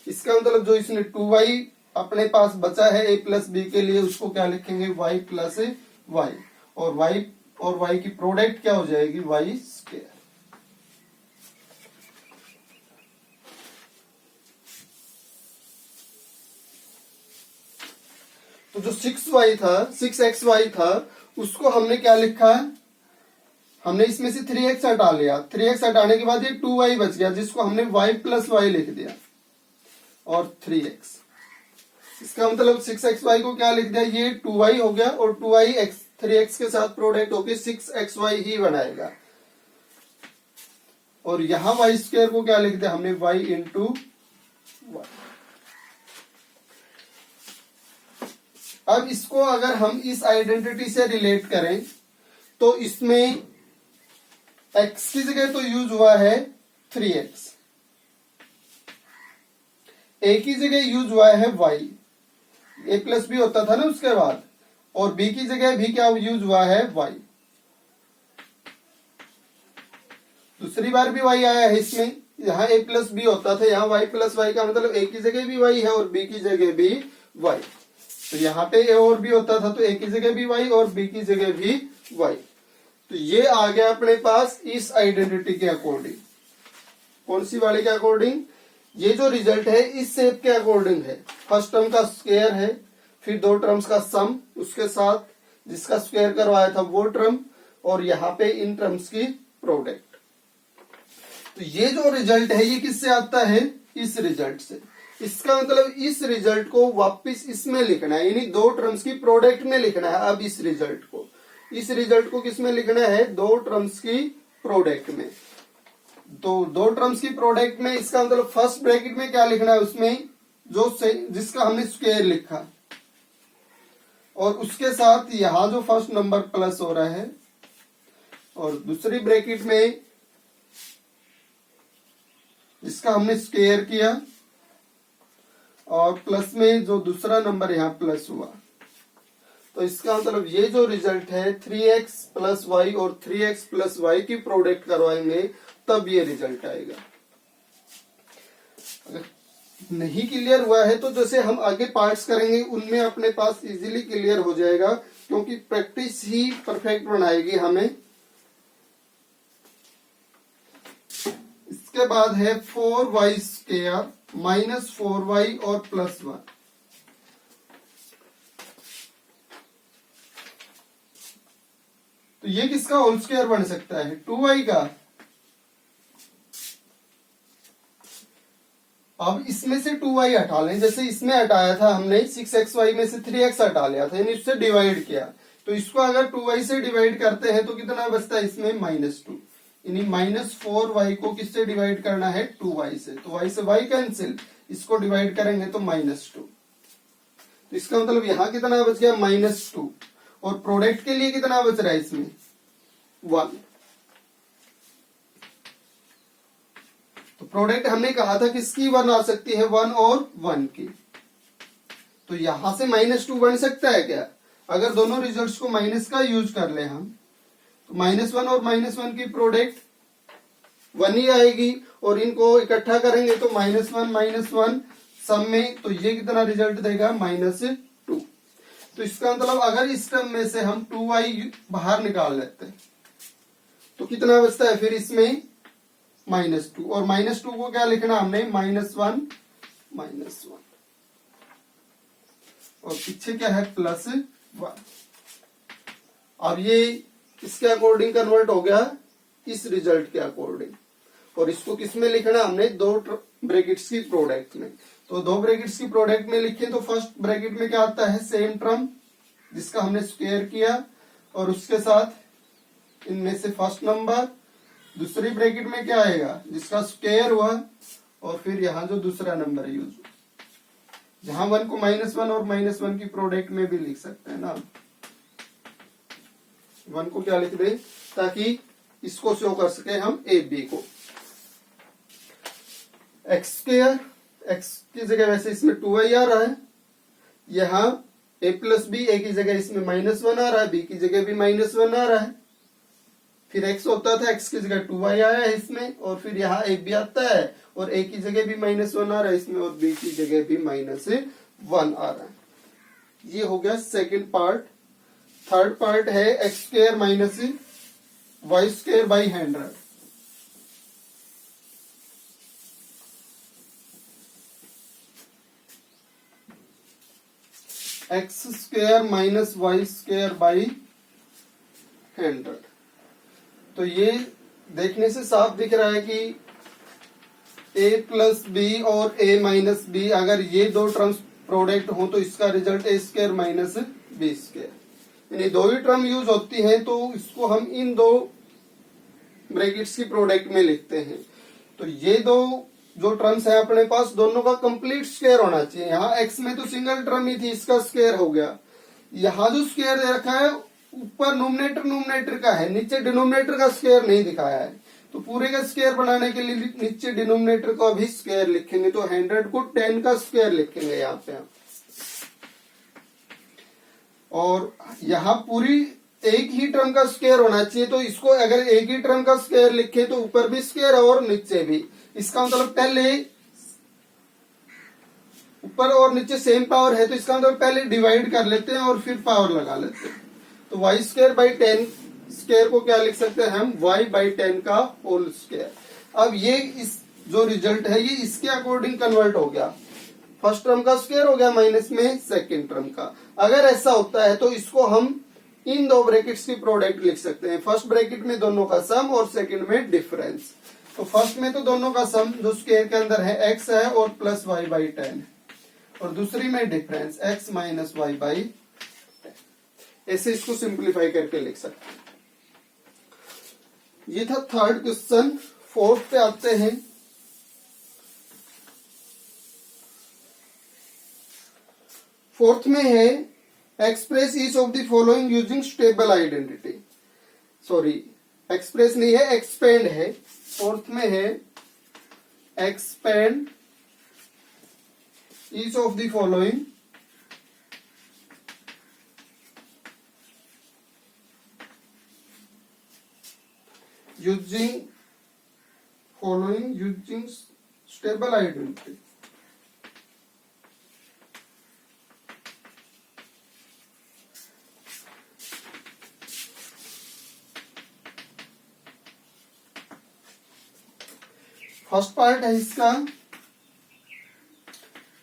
इसका मतलब जो इसने 2y अपने पास बचा है a प्लस बी के लिए, उसको क्या लिखेंगे, y प्लस y, और y की प्रोडक्ट क्या हो जाएगी, y स्क्वायर। तो जो 6xy था उसको हमने क्या लिखा है, हमने इसमें से 3x हटा लिया, 3x हटाने के बाद ये 2y बच गया, जिसको हमने y प्लस y लिख दिया, और 3x। इसका मतलब 6xy को क्या लिख दिया, ये 2y हो गया, और 2y 3x के साथ प्रोडक्ट होके 6xy ही बनाएगा। और यहां y स्क्वायर को क्या लिख दिया हमने, y इंटू y। अब इसको अगर हम इस आइडेंटिटी से रिलेट करें तो इसमें x की जगह तो यूज हुआ है 3x, a की जगह यूज हुआ है y, a प्लस बी होता था ना उसके बाद, और b की जगह भी क्या यूज हुआ है, y। दूसरी बार भी y आया है इसमें, यहाँ a प्लस बी होता था, यहाँ y प्लस वाई का मतलब a की जगह भी y है और b की जगह भी y। तो यहाँ पे a और b होता था, तो a की जगह भी y और b की जगह भी y। तो ये आ गया अपने पास इस आइडेंटिटी के अकॉर्डिंग। कौन सी वाले के अकॉर्डिंग? ये जो रिजल्ट है इस शेप के अकॉर्डिंग है। फर्स्ट टर्म का स्क्वायर है, फिर दो टर्म्स का सम, उसके साथ जिसका स्क्वायर करवाया था वो टर्म, और यहाँ पे इन टर्म्स की प्रोडक्ट। तो ये जो रिजल्ट है ये किससे आता है? इस रिजल्ट से। इसका मतलब इस रिजल्ट को वापस इसमें लिखना है, यानी दो टर्म्स की प्रोडक्ट में लिखना है। अब इस रिजल्ट को किस में लिखना है? दो टर्म्स की प्रोडक्ट में। तो दो टर्म्स की प्रोडक्ट में इसका मतलब फर्स्ट ब्रैकेट में क्या लिखना है? उसमें जिसका हमने स्क्वायर लिखा, और उसके साथ यहां जो फर्स्ट नंबर प्लस हो रहा है, और दूसरी ब्रैकेट में जिसका हमने स्क्वायर किया, और प्लस में जो दूसरा नंबर यहाँ प्लस हुआ। तो इसका मतलब ये जो रिजल्ट है 3x प्लस वाई और 3x प्लस वाई की प्रोडक्ट करवाएंगे तब ये रिजल्ट आएगा। अगर नहीं क्लियर हुआ है तो जैसे हम आगे पार्ट्स करेंगे उनमें अपने पास इजीली क्लियर हो जाएगा, क्योंकि प्रैक्टिस ही परफेक्ट बनाएगी हमें। इसके बाद है 4y स्क्वायर माइनस 4y और प्लस 1। तो ये किसका होल स्क्वायर बन सकता है? 2y का। अब इसमें से 2y हटा लें, जैसे इसमें हटाया था हमने 6xy में से 3x हटा लिया था, यानी उससे डिवाइड किया। तो इसको अगर 2y से डिवाइड करते हैं तो कितना बचता है? इसमें -2, यानी -4y को किससे डिवाइड करना है? 2y से। तो y से y कैंसिल, इसको डिवाइड करेंगे तो -2। तो इसका मतलब यहां कितना बच गया? -2। और प्रोडक्ट के लिए कितना बच रहा है इसमें? 1। तो प्रोडक्ट हमने कहा था किसकी 1 आ सकती है? 1 और 1 की। तो यहां से -2 बन सकता है क्या? अगर दोनों रिजल्ट्स को माइनस का यूज कर ले हम, तो -1 और -1 की प्रोडक्ट 1 ही आएगी, और इनको इकट्ठा करेंगे तो -1 -1 सम में, तो ये कितना रिजल्ट देगा? -2। तो इसका मतलब अगर इस टर्म में से हम 2y बाहर निकाल लेते हैं तो कितना बचता है फिर इसमें? -2। और -2 को क्या लिखना हमने? -1 -1, और पीछे क्या है? +1। अब ये इसके अकॉर्डिंग कन्वर्ट हो गया इस रिजल्ट के अकॉर्डिंग, और इसको किसमें लिखना हमने? दो ब्रैकेट्स की प्रोडक्ट में। तो दो ब्रैकेट्स की प्रोडक्ट में लिखे तो फर्स्ट ब्रैकेट में क्या आता है? सेम टर्म जिसका हमने स्क्वायर किया, और उसके साथ इनमें से फर्स्ट नंबर। दूसरी ब्रैकेट में क्या आएगा? जिसका स्क्वायर हुआ, और फिर यहाँ जो दूसरा नंबर यूज, जहां 1 को -1 और -1 की प्रोडक्ट में भी लिख सकते हैं ना। 1 को क्या लिख दे ताकि इसको शो कर सके हम ए बी को। एक्स स्क्वायर, एक्स की जगह वैसे इसमें 2y आ रहा है, यहाँ a प्लस बी, ए की जगह इसमें -1 आ रहा है, b की जगह भी -1 आ रहा है। फिर x होता था, x की जगह 2y आया है इसमें, और फिर यहाँ a b आता है, और a की जगह भी -1 आ रहा है इसमें, और b की जगह भी -1 आ रहा है। ये हो गया सेकंड पार्ट। थर्ड पार्ट है X square minus Y square by 100। X square minus Y square by 100। तो ये देखने से साफ दिख रहा है कि a प्लस बी और a माइनस बी, अगर ये दो टर्म्स प्रोडक्ट हो तो इसका result a square minus B square, यानी दो ही टर्म यूज होती हैं, तो इसको हम इन दो ब्रैकेट्स की प्रोडक्ट में लिखते हैं। तो ये दो जो टर्म्स है अपने पास, दोनों का कंप्लीट स्क्वायर होना चाहिए। यहाँ x में तो सिंगल टर्म ही थी, इसका स्क्वायर हो गया। यहाँ जो स्क्वायर दे रखा है ऊपर नोमिनेटर का है, नीचे डिनोमिनेटर का स्क्वायर नहीं दिखाया है। तो पूरे का स्क्वायर बनाने के लिए नीचे डिनोमिनेटर का भी स्क्वायर लिखेंगे, तो 100 को 10 का स्क्वायर लिखेंगे यहाँ पे हम। और यहाँ पूरी एक ही टर्म का स्क्वायर होना चाहिए, तो इसको अगर एक ही टर्म का स्क्वायर लिखे तो ऊपर भी स्क्वायर और नीचे भी। इसका मतलब पहले ऊपर और नीचे सेम पावर है, तो इसका मतलब पहले डिवाइड कर लेते हैं और फिर पावर लगा लेते हैं। तो वाई स्क्वायर बाई 10 स्क्वायर को क्या लिख सकते हैं हम, वाई बाई 10 का होल स्क्वायर। अब ये इस जो रिजल्ट है ये इसके अकॉर्डिंग कन्वर्ट हो गया, फर्स्ट टर्म का स्क्वायर हो गया माइनस में सेकंड टर्म का। अगर ऐसा होता है तो इसको हम इन दो ब्रैकेट्स की प्रोडक्ट लिख सकते हैं, फर्स्ट ब्रैकेट में दोनों का सम और सेकंड में डिफरेंस। तो फर्स्ट में तो दोनों का सम जो स्क्वायर के अंदर है x है और प्लस वाई बाई 10, और दूसरी में difference x minus Y by 10। ऐसे इसको सिंप्लीफाई करके लिख सकते हैं। ये था थर्ड क्वेश्चन। फोर्थ पे आते हैं। फोर्थ में है express each of the following using stable identity. Sorry, express नहीं है, एक्सपेंड है। फोर्थ में है expand each of the following using stable identity. First part है इसका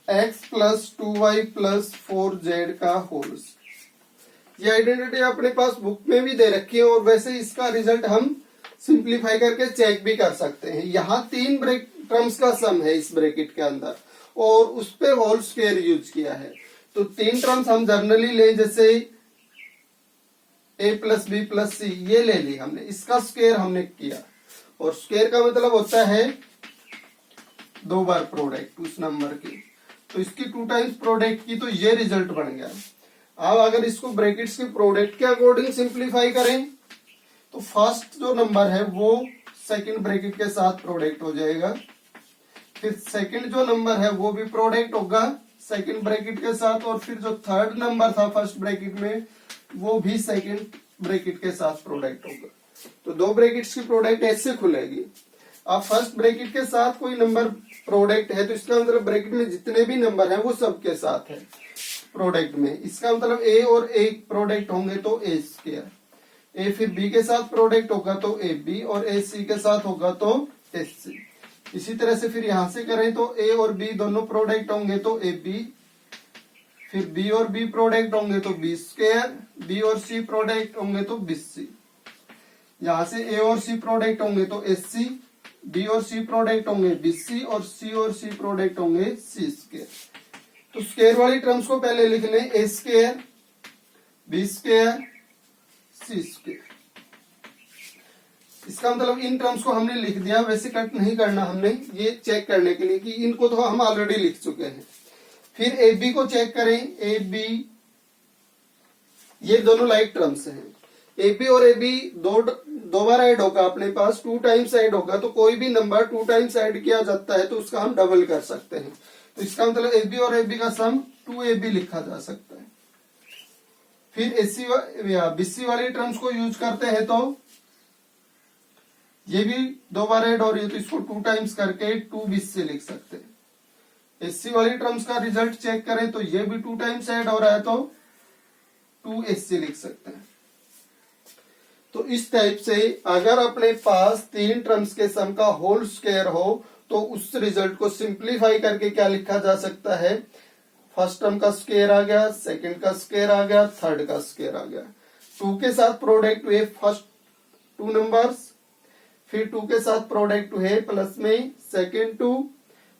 x plus 2y plus 4z का होल्स। ये आइडेंटिटी अपने पास बुक में भी दे रखी है, और वैसे इसका रिजल्ट हम सिंप्लीफाई करके चेक भी कर सकते हैं। यहाँ 3 टर्म्स का सम है इस ब्रैकेट के अंदर, और उस पे होल स्क्वायर यूज किया है। तो 3 टर्म्स हम जनरली ले, जैसे a प्लस बी प्लस सी, ये ले ली हमने, इसका स्क्वायर हमने किया, और स्क्वायर का मतलब होता है 2 बार प्रोडक्ट उस नंबर की। तो इसकी 2 टाइम्स प्रोडक्ट की, तो ये रिजल्ट बन गया। अब अगर इसको ब्रैकेट्स के प्रोडक्ट के अकॉर्डिंग सिंप्लीफाई करें तो फर्स्ट जो नंबर है वो सेकंड ब्रैकेट के साथ प्रोडक्ट हो जाएगा, फिर सेकंड जो नंबर है वो भी प्रोडक्ट होगा सेकंड ब्रैकेट के साथ, और फिर जो थर्ड नंबर था फर्स्ट ब्रैकेट में वो भी सेकंड ब्रैकेट के साथ प्रोडक्ट होगा। तो 2 ब्रैकेट्स की प्रोडक्ट ऐसे खुलेगी। अब फर्स्ट ब्रैकेट के साथ कोई नंबर प्रोडक्ट है तो इसका मतलब ब्रैकेट में जितने भी नंबर है वो सबके साथ है प्रोडक्ट में। इसका मतलब a और a प्रोडक्ट होंगे तो a स्क्वायर, a फिर b के साथ प्रोडक्ट होगा तो ab, और a c के साथ होगा तो sc। इसी तरह से फिर यहां से करें तो a और b दोनों प्रोडक्ट होंगे तो ab, फिर b और b प्रोडक्ट होंगे तो b स्क्वायर, b और c प्रोडक्ट होंगे तो bc। यहां से a और c प्रोडक्ट होंगे तो sc, b और c प्रोडक्ट होंगे bc, और c और c प्रोडक्ट होंगे c स्क्वायर। तो स्क्वायर वाली टर्म्स को पहले लिख लें, a square, b square, c square. इसका मतलब इन टर्म्स को हमने लिख दिया, वैसे कट नहीं करना हमने, ये चेक करने के लिए कि इनको तो हम ऑलरेडी लिख चुके हैं। फिर ए बी को चेक करें, ए बी, ये दोनों लाइक टर्म्स हैं। ए बी और ए बी दो बार ऐड होगा अपने पास, 2 टाइम्स ऐड होगा, तो कोई भी नंबर 2 टाइम्स ऐड किया जाता है तो उसका हम डबल कर सकते हैं। तो इसका मतलब ए बी और ए बी का सम 2ab लिखा जा सकता है। फिर एसी या बीसी वाली टर्म्स को यूज करते हैं तो ये भी 2 बार ऐड हो रही है तो इसको 2 टाइम्स करके 2bc लिख सकते हैं। एससी वाली टर्म्स का रिजल्ट चेक करें तो ये भी 2 टाइम्स ऐड हो रहा है तो 2sc लिख सकते हैं। तो इस टाइप से अगर अपने पास 3 टर्म्स के सम का होल स्क्वायर हो तो उस रिजल्ट को सिंप्लीफाई करके क्या लिखा जा सकता है, फर्स्ट टर्म का स्क्वायर आ गया, सेकंड का स्क्वायर आ गया, थर्ड का स्क्वायर आ गया। 2 के साथ प्रोडक्ट हुए फर्स्ट 2 नंबर्स, फिर 2 के साथ प्रोडक्ट हुए प्लस में सेकंड 2,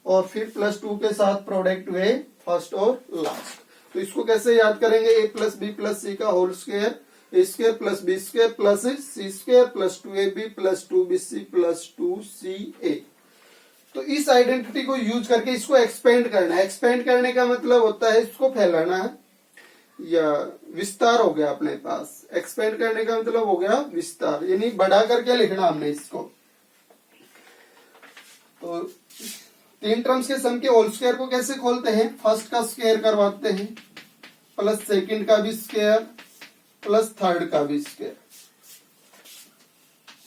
और फिर प्लस 2 के साथ प्रोडक्ट हुए फर्स्ट और लास्ट। तो इसको कैसे याद करेंगे, a plus B plus C का whole square, A square plus B square plus C square plus 2ab plus 2bc plus 2ca। तो इस आइडेंटिटी को यूज करके इसको एक्सपेंड करना है। एक्सपेंड करने का मतलब होता है इसको फैलाना है या विस्तार हो गया अपने पास। एक्सपेंड करने का मतलब हो गया विस्तार, यानी बढ़ा करके लिखना हमने इसको। तो 3 टर्म्स के सम के होल स्क्वायर को कैसे खोलते हैं, फर्स्ट का स्क्वायर करवाते हैं प्लस सेकंड का भी स्क्वायर प्लस थर्ड का भी स्क्वायर।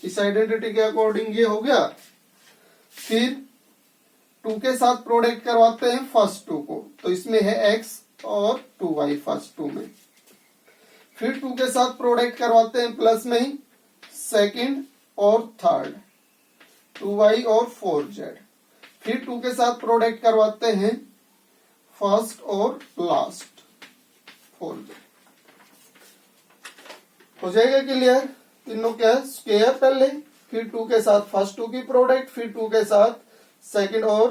इस आइडेंटिटी के अकॉर्डिंग ये हो गया। फिर 2 के साथ प्रोडक्ट करवाते हैं फर्स्ट 2 को, तो इसमें है x और 2y फर्स्ट 2 में। फिर 2 के साथ प्रोडक्ट करवाते हैं प्लस में सेकंड और थर्ड, 2y और 4z। फिर 2 के साथ प्रोडक्ट करवाते हैं फर्स्ट और लास्ट, 4z। हो जाएगा क्लियर? तीनों क्या है? स्क्वायर पहले, फिर 2 के साथ फर्स्ट 2 की प्रोडक्ट, फिर 2 के साथ सेकंड और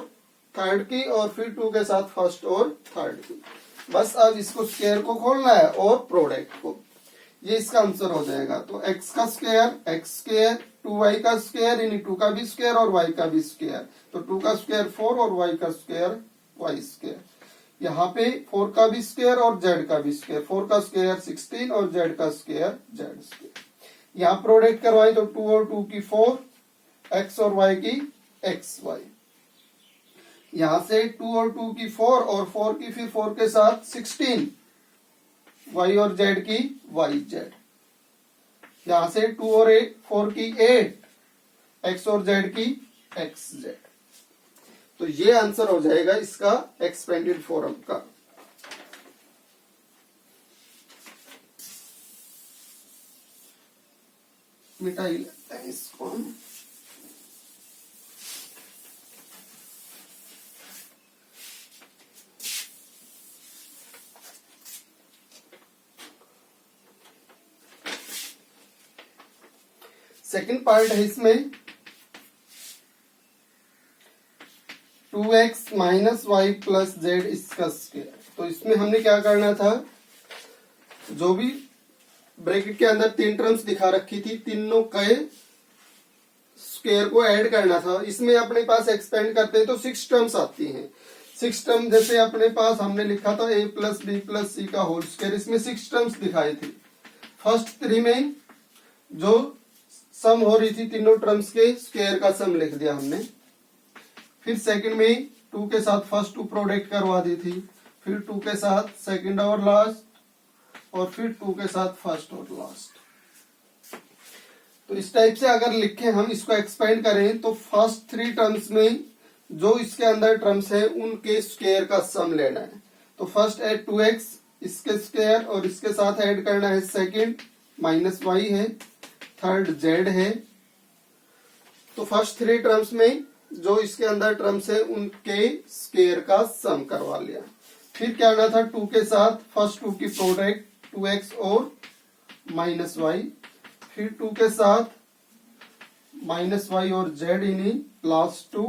थर्ड की, और फिर 2 के साथ फर्स्ट और थर्ड की। बस अब इसको स्क्वायर को खोलना है और प्रोडक्ट को। ये इसका आंसर हो जाएगा। तो x का स्क्वायर x स्क्वायर, 2y का स्क्वायर यानी 2 का भी स्क्वायर और y का भी स्क्वायर, तो 2 का स्क्वायर 4 और y का स्क्वायर y स्क्वायर। यहाँ पे 4 का भी स्क्वायर और z का भी स्क्वायर, 4 का स्क्वायर 16 और z का स्क्वायर z स्क्वायर। यहाँ प्रोडक्ट करवाए तो 2 और 2 की 4, x और y की xy। यहाँ से 2 और 2 की 4 और 4 की फिर 4 के साथ 16, y और z की yz। यहाँ से 2 और 4 की 8, x और z की xz। तो ये आंसर हो जाएगा इसका एक्सपेंडेड फॉर्म का। मिटा ही लेते हैं इसको हम। सेकंड पार्ट है इसमें 2x minus Y plus Z इसका स्क्वायर। तो इसमें हमने क्या करना था, जो भी ब्रैकेट के अंदर 3 टर्म्स दिखा रखी थी, तीनों के स्क्वायर को ऐड करना था। इसमें अपने पास एक्सपेंड करते हैं तो 6 टर्म्स आती हैं। 6 टर्म जैसे अपने पास हमने लिखा था a plus B plus C का होल स्क्वायर, इसमें 6 टर्म्स दिखाई थी। फर्स्ट 3 में जो सम हो रही थी तीनों टर्म्स के स्क्वायर का सम लिख दिया हमने। फिर सेकंड में 2 के साथ फर्स्ट 2 प्रोडक्ट करवा दी थी, फिर 2 के साथ सेकंड और लास्ट, और फिर 2 के साथ फर्स्ट और लास्ट। तो इस टाइप से अगर लिखें हम, इसको एक्सपेंड करें तो फर्स्ट 3 टर्म्स में जो इसके अंदर टर्म्स है उनके स्क्वायर का सम लेना है। तो फर्स्ट है 2x, इसके स्क्वायर और इसके साथ ऐड करना है सेकंड माइनस y है, थर्ड z है। तो फर्स्ट 3 टर्म्स में जो इसके अंदर टर्म्स है उनके स्क्वायर का सम करवा लिया। फिर क्या करना था, 2 के साथ फर्स्ट 2 की प्रोडक्ट 2x और माइनस y, फिर 2 के साथ माइनस y और z इन्हीं लास्ट 2,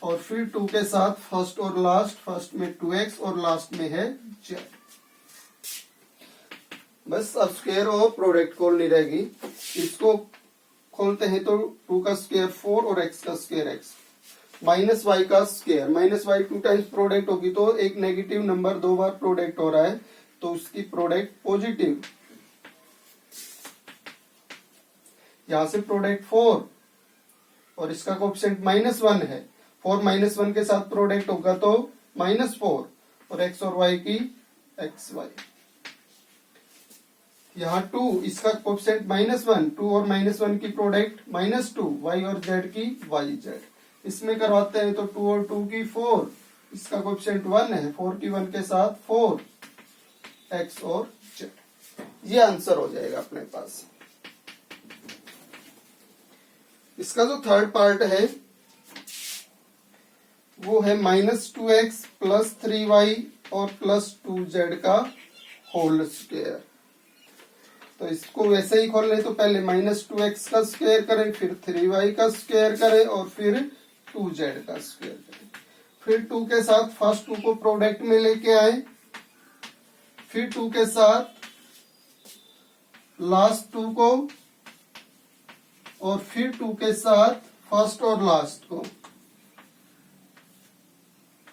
और फिर 2 के साथ फर्स्ट और लास्ट, फर्स्ट में 2x और लास्ट में है z। बस अब स्क्वायर और प्रोडक्ट खोलनी रहेगी। इसको खोलते हैं तो 2 का स्क्वायर 4 और x का स्क्वायर x, माइनस y का square, minus y 2 times product होगी तो एक नेगेटिव नंबर 2 बार प्रोडक्ट हो रहा है तो उसकी प्रोडक्ट पॉजिटिव। यहां से प्रोडक्ट 4 और इसका कोएफिशिएंट -1 है, 4 -1 के साथ प्रोडक्ट होगा तो -4, और x और y की xy। यहाँ 2, इसका कोएफिशिएंट -1, 2 और -1 की प्रोडक्ट -2, y और z की yz। इसमें करवाते हैं तो 2 और 2 की 4, इसका कोएफिशिएंट 1 है, 4 की 1 के साथ 4, x और z। ये आंसर हो जाएगा अपने पास। इसका जो थर्ड पार्ट है वो है -2x प्लस 3y और प्लस 2z का होल स्क्वायर। तो इसको वैसे ही खोल ले तो पहले -2x का स्क्वायर करें, फिर 3y का स्क्वायर करें और फिर 2z का स्क्वायर करें। फिर 2 के साथ फर्स्ट 2 को प्रोडक्ट में लेके आए, फिर 2 के साथ लास्ट 2 को, और फिर 2 के साथ फर्स्ट और लास्ट को,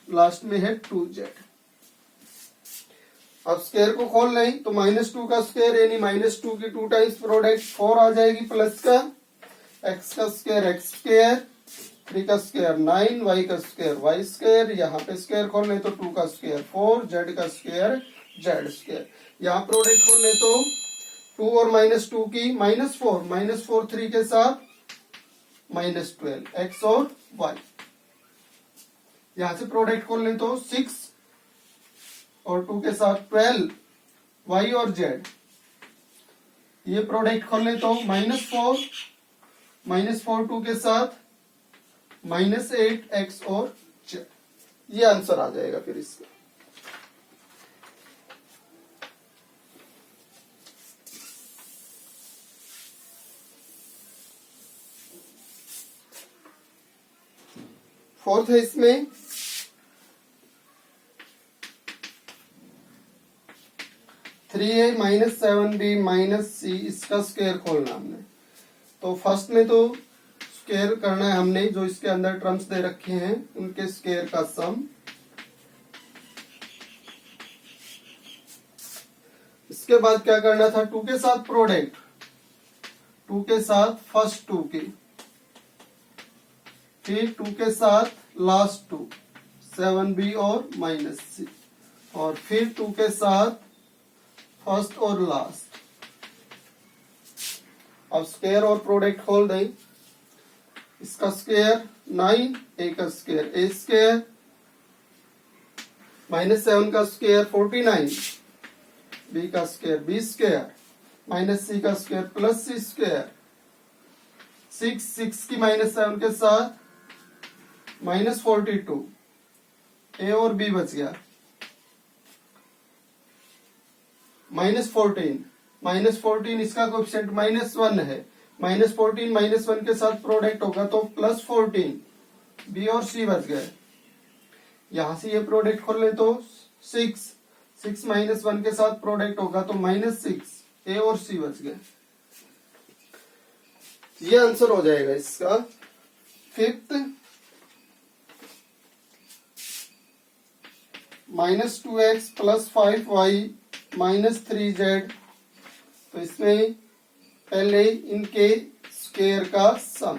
लास्ट में है 2z। अब स्क्वायर को खोल लें तो -2 का स्क्वायर यानी -2 की 2 टाइम्स प्रोडक्ट 4 आ जाएगी, प्लस का x का स्क्वायर x स्क्वायर, 3 का स्क्वायर 9, y का स्क्वायर y स्क्वायर। यहाँ पे स्क्वायर खोल लें तो 2 का स्क्वायर 4, z का स्क्वायर z स्क्वायर। यहाँ प्रोडक्ट खोल लें तो 2 और -2 की -4, -4 3 के साथ -12 x और y। यहां से प्रोडक्ट खोल लें तो 6 और 2 के साथ 12 y और z। ये प्रोडक्ट खोल लें तो -4 2 के साथ -8 x और z। ये आंसर आ जाएगा फिर इसका। फोर्थ है इसमें 3a -7b -c इसका स्क्वायर खोलना हमने। तो फर्स्ट में तो स्क्वायर करना है हमने, जो इसके अंदर टर्म्स दे रखे हैं उनके स्क्वायर का सम। इसके बाद क्या करना था, 2 के साथ प्रोडक्ट, 2 के साथ फर्स्ट 2 की, फिर 2 के साथ लास्ट 2 7b और -c, और फिर 2 के साथ फर्स्ट और लास्ट। अब स्क्वायर और प्रोडक्ट खोल दें। इसका स्क्वायर 9, a का स्क्वायर a स्क्वायर, -7 का स्क्वायर 49, b का स्क्वायर b स्क्वायर, -c का स्क्वायर प्लस c स्क्वायर, 6 की -7 के साथ -42, a और b बच गया, -14 इसका कोएफिशिएंट -1 है, -14 -1 के साथ प्रोडक्ट होगा तो +14, b और c बच गए। यहां से ये प्रोडक्ट खोल ले तो 6 -1 के साथ प्रोडक्ट होगा तो -6, a और c बच गए। ये आंसर हो जाएगा इसका। Fifth -2x + 5y -3z। तो इसमें पहले इनके स्क्वायर का सम,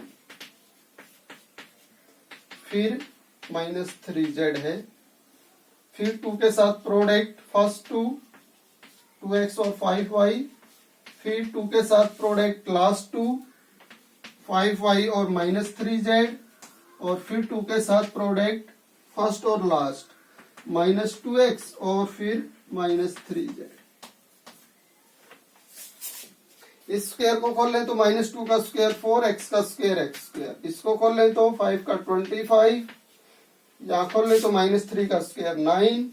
फिर -3z है, फिर 2 के साथ प्रोडक्ट, फर्स्ट 2x और 5y, फिर 2 के साथ प्रोडक्ट लास्ट 2 5y और -3z, और फिर 2 के साथ प्रोडक्ट फर्स्ट और लास्ट -2x और फिर -3z। इस स्क्वायर को खोल लें तो -2 का स्क्वायर 4x का स्क्वायर x स्क्वायर। इसको खोल लें तो 5 का 25, यहाँ खोल लें तो -3 का स्क्वायर 9।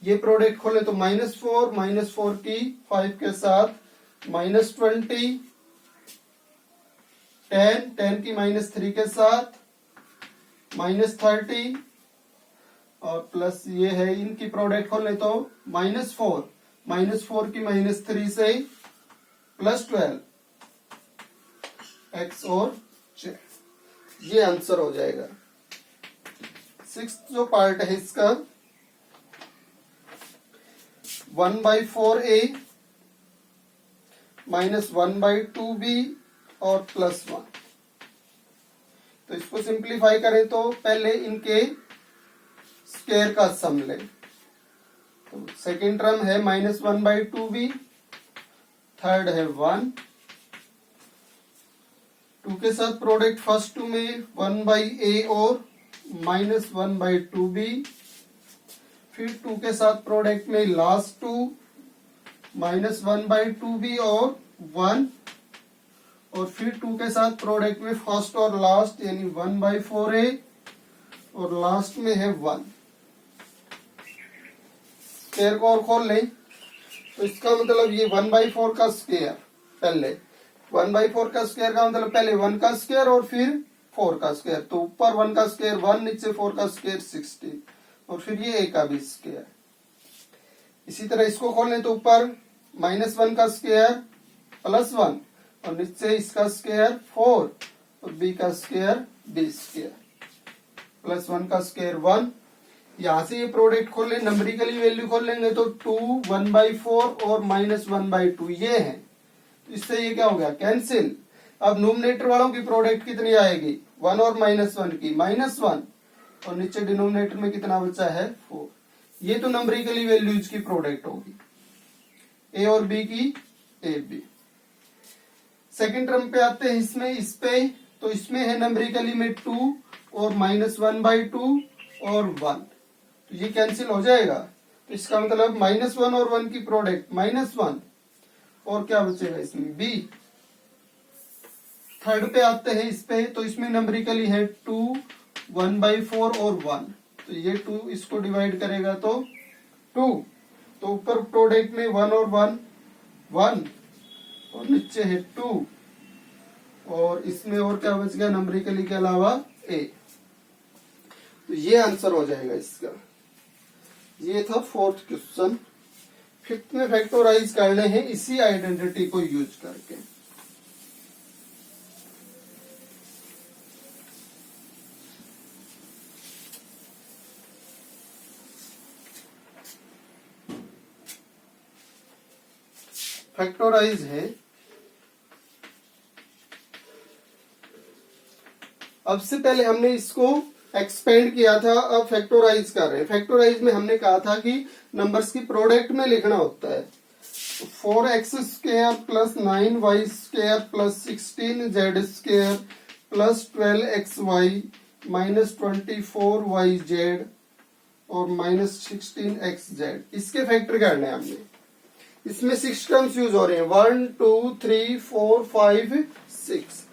ये प्रोडक्ट खोले तो -4 की 5 के साथ -20, 10 की -3 के साथ -30, और प्लस ये है इनकी प्रोडक्ट खोल ले तो -4 की -3 से +12 x और z। ये आंसर हो जाएगा। सिक्स्थ जो पार्ट है इसका 1/4a -1/2b और +1। तो इसको सिंप्लीफाई करें तो पहले इनके स्क्वायर का सम ले। तो सेकेंड टर्म है -1/2b, थर्ड है 1, 2 के साथ प्रोडक्ट फर्स्ट 2 में 1/a और -1/2b, फिर 2 के साथ प्रोडक्ट में लास्ट 2 -1/2b और 1, और फिर 2 के साथ प्रोडक्ट में फर्स्ट और लास्ट यानी 1/4a और लास्ट में है 1। स्क्वायर को और खोल लें तो इसका मतलब ये 1/4 का स्क्वायर, पहले 1/4 का स्क्वायर का मतलब पहले 1 का स्क्वायर और फिर 4 का स्क्वायर। तो ऊपर 1 का स्क्वायर 1, नीचे 4 का स्क्वायर 16, और फिर ये a का भी स्क्वायर। इसी तरह इसको खोल लें तो ऊपर -1 का स्क्वायर +1, और नीचे इसका स्क्वायर 4 और b का स्क्वायर b स्क्वायर, +1 का स्क्वायर 1। यहां से ये प्रोडक्ट खोल लें, नंबरिकली वैल्यू खोल लेंगे तो 2 1/4 और -1/2 ये है। इससे ये क्या हो गया, कैंसिल। अब नोमिनेटर वालों की प्रोडक्ट कितनी आएगी, 1 और -1 की -1, और नीचे डिनोमिनेटर में कितना बचा है 4। ये तो नंबरिकली वैल्यूज की प्रोडक्ट होगी। ए और बी की ए बी। सेकेंड टर्म पे आते हैं इसमें, इस पे तो इसमें है नंबरिकली में 2 और -1/2 और 1, तो ये कैंसिल हो जाएगा। तो इसका मतलब -1 और 1 की प्रोडक्ट -1, और क्या बचेगा इसमें बी। थर्ड पे आते हैं इस पे, तो इसमें नंबरिकली है 2, 1/4 और 1, तो ये 2 इसको डिवाइड करेगा तो 2, तो ऊपर प्रोडक्ट में 1 और 1 1 और नीचे है 2, और इसमें और क्या बच गया नंबरिकली के अलावा ए। तो ये आंसर हो जाएगा इसका। ये था फोर्थ क्वेश्चन। फिफ्थ में फैक्टराइज करने हैं इसी आइडेंटिटी को यूज करके। फैक्टराइज है, अब से पहले हमने इसको एक्सपेंड किया था, अब फैक्टराइज कर रहे हैं। फैक्टराइज में हमने कहा था कि नंबर्स की प्रोडक्ट में लिखना होता है। 4x² + 9y² + 16z² + 12xy - 24yz और -16xz, इसके फैक्टर करने हैं हमने। इसमें 6 टर्म्स यूज हो रहे हैं, 1 2 3 4 5 6,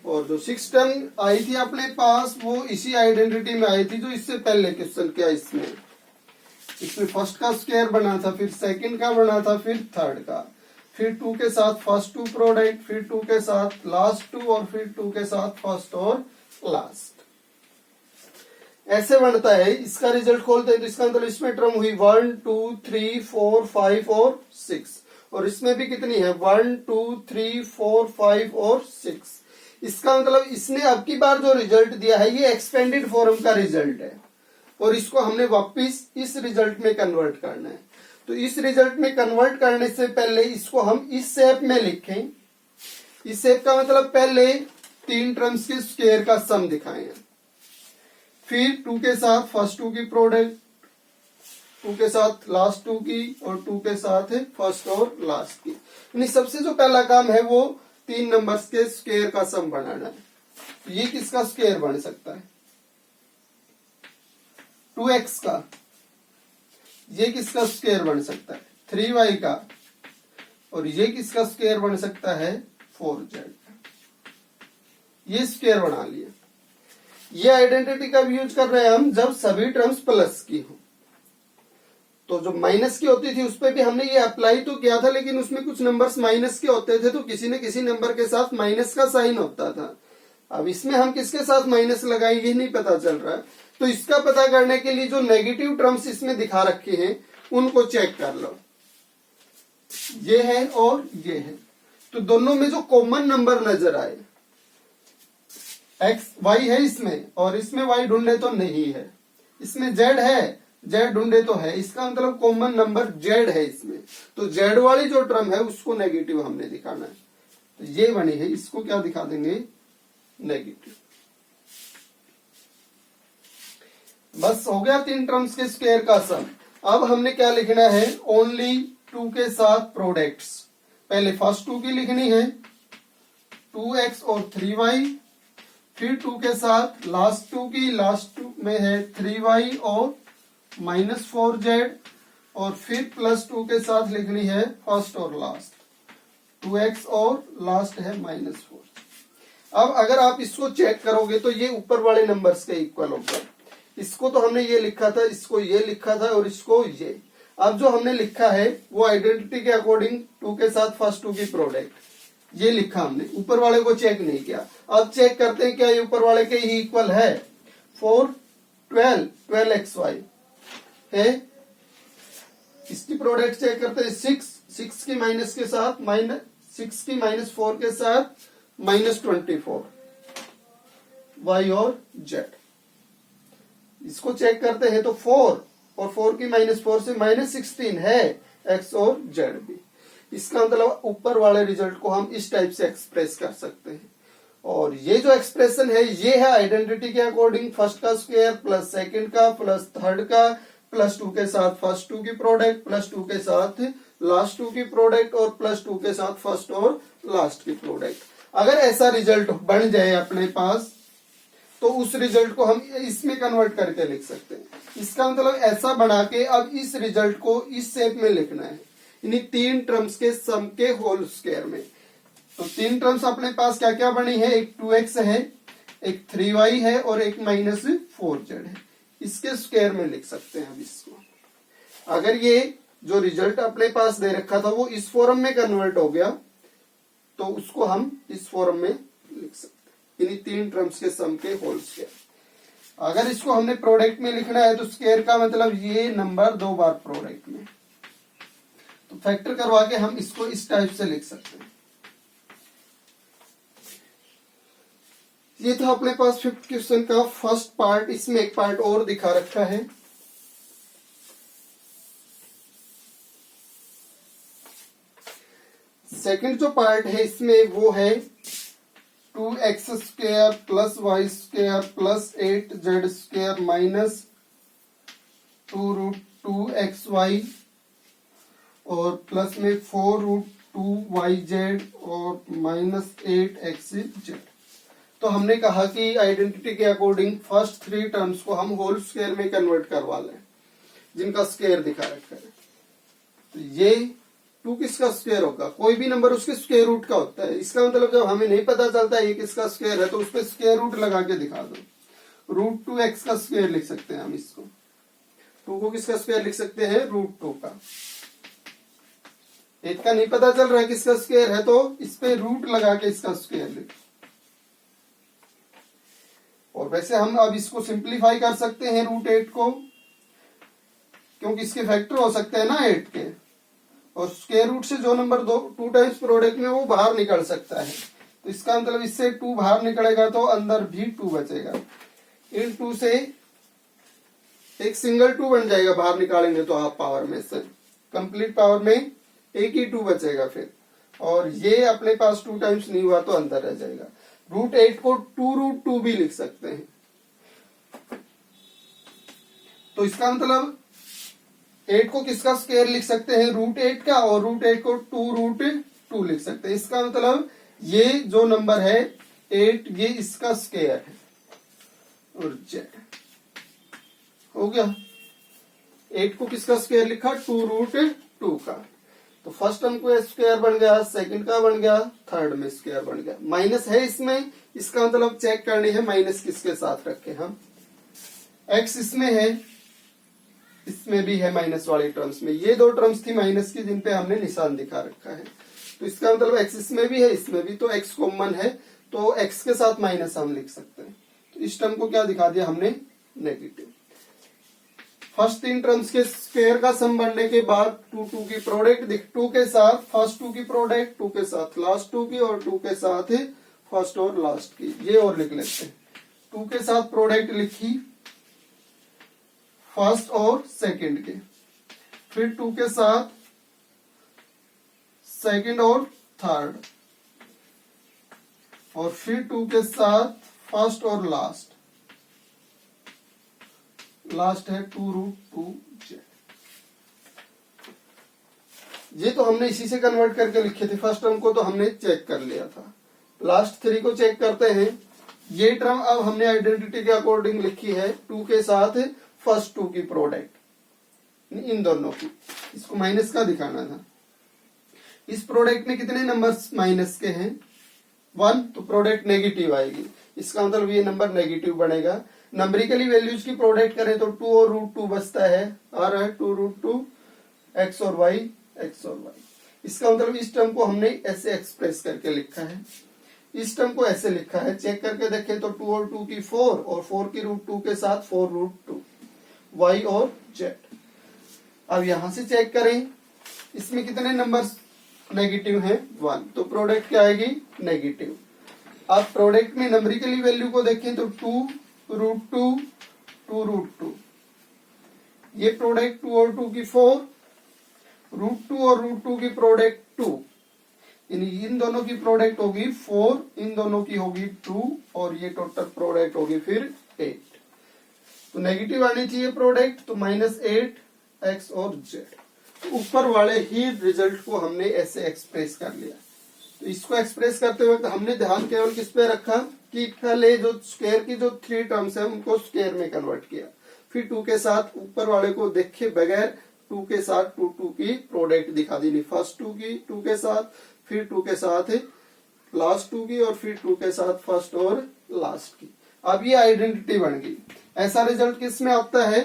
और जो 6 टर्म आई थी अपने पास वो इसी आइडेंटिटी में आई थी जो इससे पहले क्वेश्चन किया। इसमें फर्स्ट का स्क्वायर बना था, फिर सेकंड का बना था, फिर थर्ड का, फिर 2 के साथ फर्स्ट 2 प्रोडक्ट, फिर 2 के साथ लास्ट 2, और फिर 2 के साथ फर्स्ट और लास्ट। ऐसे बनता है। इसका रिजल्ट खोलते हैं तो इसका मतलब इसमें टर्म हुई 1 2 3 4 5 और 6, और इसमें भी कितनी है 1 2 3 4 5 और 6। इसका मतलब इसने अब की बार जो रिजल्ट दिया है ये एक्सपेंडेड फॉर्म का रिजल्ट है, और इसको हमने वापस इस रिजल्ट में कन्वर्ट करना है। तो इस रिजल्ट में कन्वर्ट करने से पहले इसको हम इस शेप में लिखें। इस शेप का मतलब पहले 3 टर्म्स के स्क्वायर का सम दिखाएं, फिर 2 के साथ फर्स्ट 2 की प्रोडक्ट, 2 के साथ लास्ट 2 की, और 2 के साथ है फर्स्ट और लास्ट की। यानी सबसे जो पहला काम है वो 3 नंबर्स के स्क्वायर का सम बनाना है। तो ये किसका स्क्वायर बन सकता है 2x का, ये किसका स्क्वायर बन सकता है 3y का, और ये किसका स्क्वायर बन सकता है 4z का। ये स्क्वायर बना लिया। ये आइडेंटिटी कब यूज कर रहे हैं हम, जब सभी टर्म्स प्लस की हो। तो जो माइनस की होती थी उस पर भी हमने ये अप्लाई तो किया था, लेकिन उसमें कुछ नंबर्स माइनस के होते थे, तो किसी न किसी नंबर के साथ माइनस का साइन होता था। अब इसमें हम किसके साथ माइनस लगाएंगे ये नहीं पता चल रहा है। तो इसका पता करने के लिए जो नेगेटिव टर्म्स इसमें दिखा रखे हैं उनको चेक कर लो। ये है और ये है, तो दोनों में जो कॉमन नंबर नजर आए, x y है इसमें, और इसमें y ढूंढे तो नहीं है, इसमें z है, z ढूंढे तो है, इसका मतलब कॉमन नंबर z है इसमें। तो z वाली जो टर्म है उसको नेगेटिव हमने दिखाना है। तो ये बनी है, इसको क्या दिखा देंगे नेगेटिव। बस हो गया 3 टर्म्स के स्क्वायर का सम। अब हमने क्या लिखना है, ओनली 2 के साथ प्रोडक्ट्स। पहले फर्स्ट 2 की लिखनी है 2x और 3y, फिर 2 के साथ लास्ट 2 की, लास्ट 2 में है 3y और -4z, और फिर +2 के साथ लिखनी है फर्स्ट और लास्ट 2x और लास्ट है -4। अब अगर आप इसको चेक करोगे तो ये ऊपर वाले नंबर्स के इक्वल होगा। इसको तो हमने ये लिखा था, इसको ये लिखा था, और इसको ये। अब जो हमने लिखा है वो आइडेंटिटी के अकॉर्डिंग 2 के साथ फर्स्ट 2 की प्रोडक्ट ये लिखा हमने, ऊपर वाले को चेक नहीं किया। अब चेक करते हैं क्या ये ऊपर वाले के ही इक्वल है। 4 12 12xy है, इसकी प्रोडक्ट चेक करते हैं 6 की माइनस के साथ, -6 की -4 के साथ -24 y और z। इसको चेक करते हैं तो 4 और 4 की -4 से -16 है x और z भी। इसका मतलब ऊपर वाले रिजल्ट को हम इस टाइप से एक्सप्रेस कर सकते हैं। और ये जो एक्सप्रेशन है ये है आइडेंटिटी के अकॉर्डिंग फर्स्ट का स्क्वायर प्लस सेकंड का प्लस थर्ड का प्लस 2 के साथ फर्स्ट 2 की प्रोडक्ट प्लस 2 के साथ लास्ट टू की प्रोडक्ट और प्लस 2 के साथ फर्स्ट और लास्ट की प्रोडक्ट। अगर ऐसा रिजल्ट बन जाए अपने पास तो उस रिजल्ट को हम इसमें कन्वर्ट करके लिख सकते हैं। इसका मतलब ऐसा बना के अब इस रिजल्ट को इस शेप में लिखना है, यानी 3 टर्म्स के सम के होल स्क्वायर में। तो 3 टर्म्स अपने पास क्या क्या बनी है, एक 2x है, एक 3y है और एक -4z है। इसके स्क्वायर में लिख सकते हैं अब इसको। अगर ये जो रिजल्ट अपने पास दे रखा था वो इस फॉर्म में कन्वर्ट हो गया तो उसको हम इस फॉर्म में लिख सकते हैं, यानी 3 टर्म्स के सम के होल स्क्वायर। अगर इसको हमने प्रोडक्ट में लिखना है तो स्क्वायर का मतलब ये नंबर 2 बार प्रोडक्ट में, तो फैक्टर करवा के हम इसको इस टाइप से लिख सकते हैं। ये था अपने पास 5th क्वेश्चन का फर्स्ट पार्ट। इसमें एक पार्ट और दिखा रखा है। सेकंड जो पार्ट है इसमें वो है 2x square plus Y square plus 8z square minus 2√2xy और प्लस में 4√2yz और माइनस 8xz। तो हमने कहा कि आइडेंटिटी के अकॉर्डिंग फर्स्ट 3 टर्म्स को हम होल स्क्वायर में कन्वर्ट करवा लें, जिनका स्क्वायर दिखा रखा है। तो ये 2 किसका स्क्वायर होगा, कोई भी नंबर उसके स्क्वायर रूट का होता है। इसका मतलब जब हमें नहीं पता चलता ये किसका स्क्वायर है तो उस पर स्क्वायर रूट लगा के दिखा दो। √2x का स्क्वायर लिख सकते हैं हम इसको। 2 को किसका स्क्वायर लिख सकते हैं, √2 का। 8 का नहीं पता चल रहा है किसका स्क्वायर है तो इस पे रूट लगा के इसका स्क्वायर लिख। और वैसे हम अब इसको सिंप्लीफाई कर सकते हैं √8 को, क्योंकि इसके फैक्टर हो सकते हैं ना 8 के, और स्क्वायर रूट से जो नंबर 2 टाइम्स प्रोडक्ट में वो बाहर निकल सकता है। तो इसका मतलब इससे 2 बाहर निकलेगा तो अंदर भी 2 बचेगा। इन 2 से एक सिंगल 2 बन जाएगा, बाहर निकालेंगे तो हाफ पावर में से। कंप्लीट पावर में एक ही 2 बचेगा फिर, और ये अपने पास 2 टाइम्स नहीं हुआ तो अंदर रह जाएगा। √8 को 2√2 भी लिख सकते हैं। तो इसका मतलब 8 को किसका स्क्वायर लिख सकते हैं, √8 का, और √8 को 2√2 लिख सकते हैं। इसका मतलब ये जो नंबर है 8 ये इसका स्क्वायर है और z हो गया। 8 को किसका स्क्वायर लिखा, 2√2 का। तो फर्स्ट टर्म को स्क्वायर बन गया, सेकंड का बन गया, थर्ड में स्क्वायर बन गया। माइनस है इसमें, इसका मतलब चेक करनी है माइनस किसके साथ रखे हम। x इसमें है, इसमें भी है माइनस वाली टर्म्स में। ये 2 टर्म्स थी माइनस की जिन पे हमने निशान दिखा रखा है। तो इसका मतलब x इसमें भी है, इसमें भी, तो x कॉमन है तो x के साथ माइनस हम लिख सकते हैं। तो इस टर्म को क्या दिखा दिया हमने, नेगेटिव। फर्स्ट 3 टर्म्स के स्क्वायर का सम बनने के बाद 2 की प्रोडक्ट 2 के साथ फर्स्ट 2 की प्रोडक्ट, 2 के साथ लास्ट 2 की, और 2 के साथ फर्स्ट और लास्ट की। ये और लिख लेते हैं। 2 के साथ प्रोडक्ट लिखी फर्स्ट और सेकंड के, फिर 2 के साथ सेकंड और थर्ड, और फिर 2 के साथ फर्स्ट और लास्ट है 2√2z। ये तो हमने इसी से कन्वर्ट करके लिखे थे। फर्स्ट टर्म को तो हमने चेक कर लिया था, लास्ट 3 को चेक करते हैं। ये टर्म अब हमने आइडेंटिटी के अकॉर्डिंग लिखी है 2 के साथ फर्स्ट 2 की प्रोडक्ट, इन दोनों की। इसको माइनस का दिखाना था। इस प्रोडक्ट में कितने नंबर्स माइनस के हैं, 1, तो प्रोडक्ट नेगेटिव आएगी। इसका मतलब ये नंबर नेगेटिव बनेगा। नंबरिकली वैल्यूज की प्रोडक्ट करें तो 2 और √2 बचता है, आ रहा है 2√2 x और y, x और y। इसका मतलब इस टर्म को हमने ऐसे एक्सप्रेस करके लिखा है, इस टर्म को ऐसे लिखा है। चेक करके देखें तो 2 और 2 की 4, और 4 की √2 के साथ 4√2 y और z। अब यहां से चेक करें इसमें कितने नंबर्स नेगेटिव हैं, 1, तो प्रोडक्ट क्या आएगी, नेगेटिव। अब प्रोडक्ट में नंबरिकली वैल्यू को देखें तो 2√2 2√2, ये प्रोडक्ट 2 और 2 की 4, √2 और √2 की प्रोडक्ट 2, इन दोनों की प्रोडक्ट होगी 4, इन दोनों की होगी 2, और ये टोटल प्रोडक्ट होगी फिर 8। तो नेगेटिव आनी चाहिए प्रोडक्ट, तो -8 x और z। ऊपर वाले ही रिजल्ट को हमने ऐसे एक्सप्रेस कर लिया। तो इसको एक्सप्रेस करते वक्त हमने ध्यान केवल किस पे रखा कि पहले जो स्क्वायर की जो 3 टर्म्स है उनको स्क्वायर में कन्वर्ट किया, फिर 2 के साथ ऊपर वाले को देखे बगैर 2 के साथ 2 की प्रोडक्ट दिखा दी, फर्स्ट 2 की 2 के साथ, फिर 2 के साथ लास्ट 2 की, और फिर 2 के साथ फर्स्ट और लास्ट की। अब ये आइडेंटिटी बन गई। ऐसा रिजल्ट किस में आता है?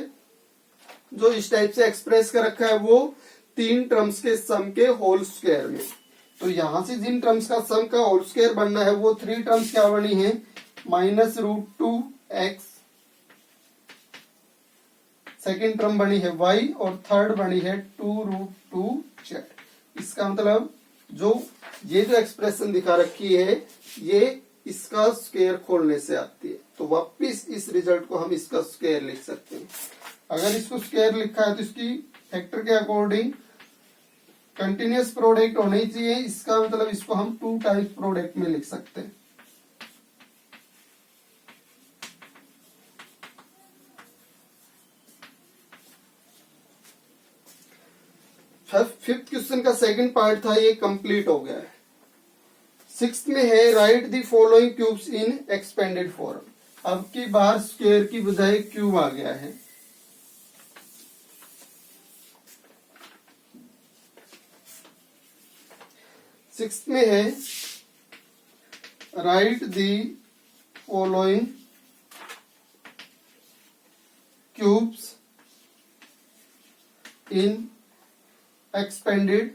जो इस टाइप से एक्सप्रेस कर रखा है वो 3 टर्म्स के सम के होल स्क्वायर में। तो यहां से जिन टर्म्स का सम का होल स्क्वायर बनना है वो 3 टर्म्स क्या बनी है? -√2x, सेकेंड टर्म बनी है y, और थर्ड बनी है 2√2z। इसका मतलब जो ये जो एक्सप्रेशन दिखा रखी है ये इसका स्क्वायर खोलने से आती है। तो वापिस इस रिजल्ट को हम इसका स्क्वायर लिख सकते हैं। अगर इसको स्क्वायर लिखा है तो इसकी फैक्टर के अकॉर्डिंग कंटिन्यूअस प्रोडक्ट होनी चाहिए। इसका मतलब इसको हम 2 टाइम्स प्रोडक्ट में लिख सकते हैं। फिफ्थ क्वेश्चन का सेकंड पार्ट था, ये कंप्लीट हो गया है। सिक्स्थ में है right the following cubes in expanded form. अब की बार स्क्वायर की बजाय क्यूब आ गया है। सिक्स्थ में है right the following cubes in expanded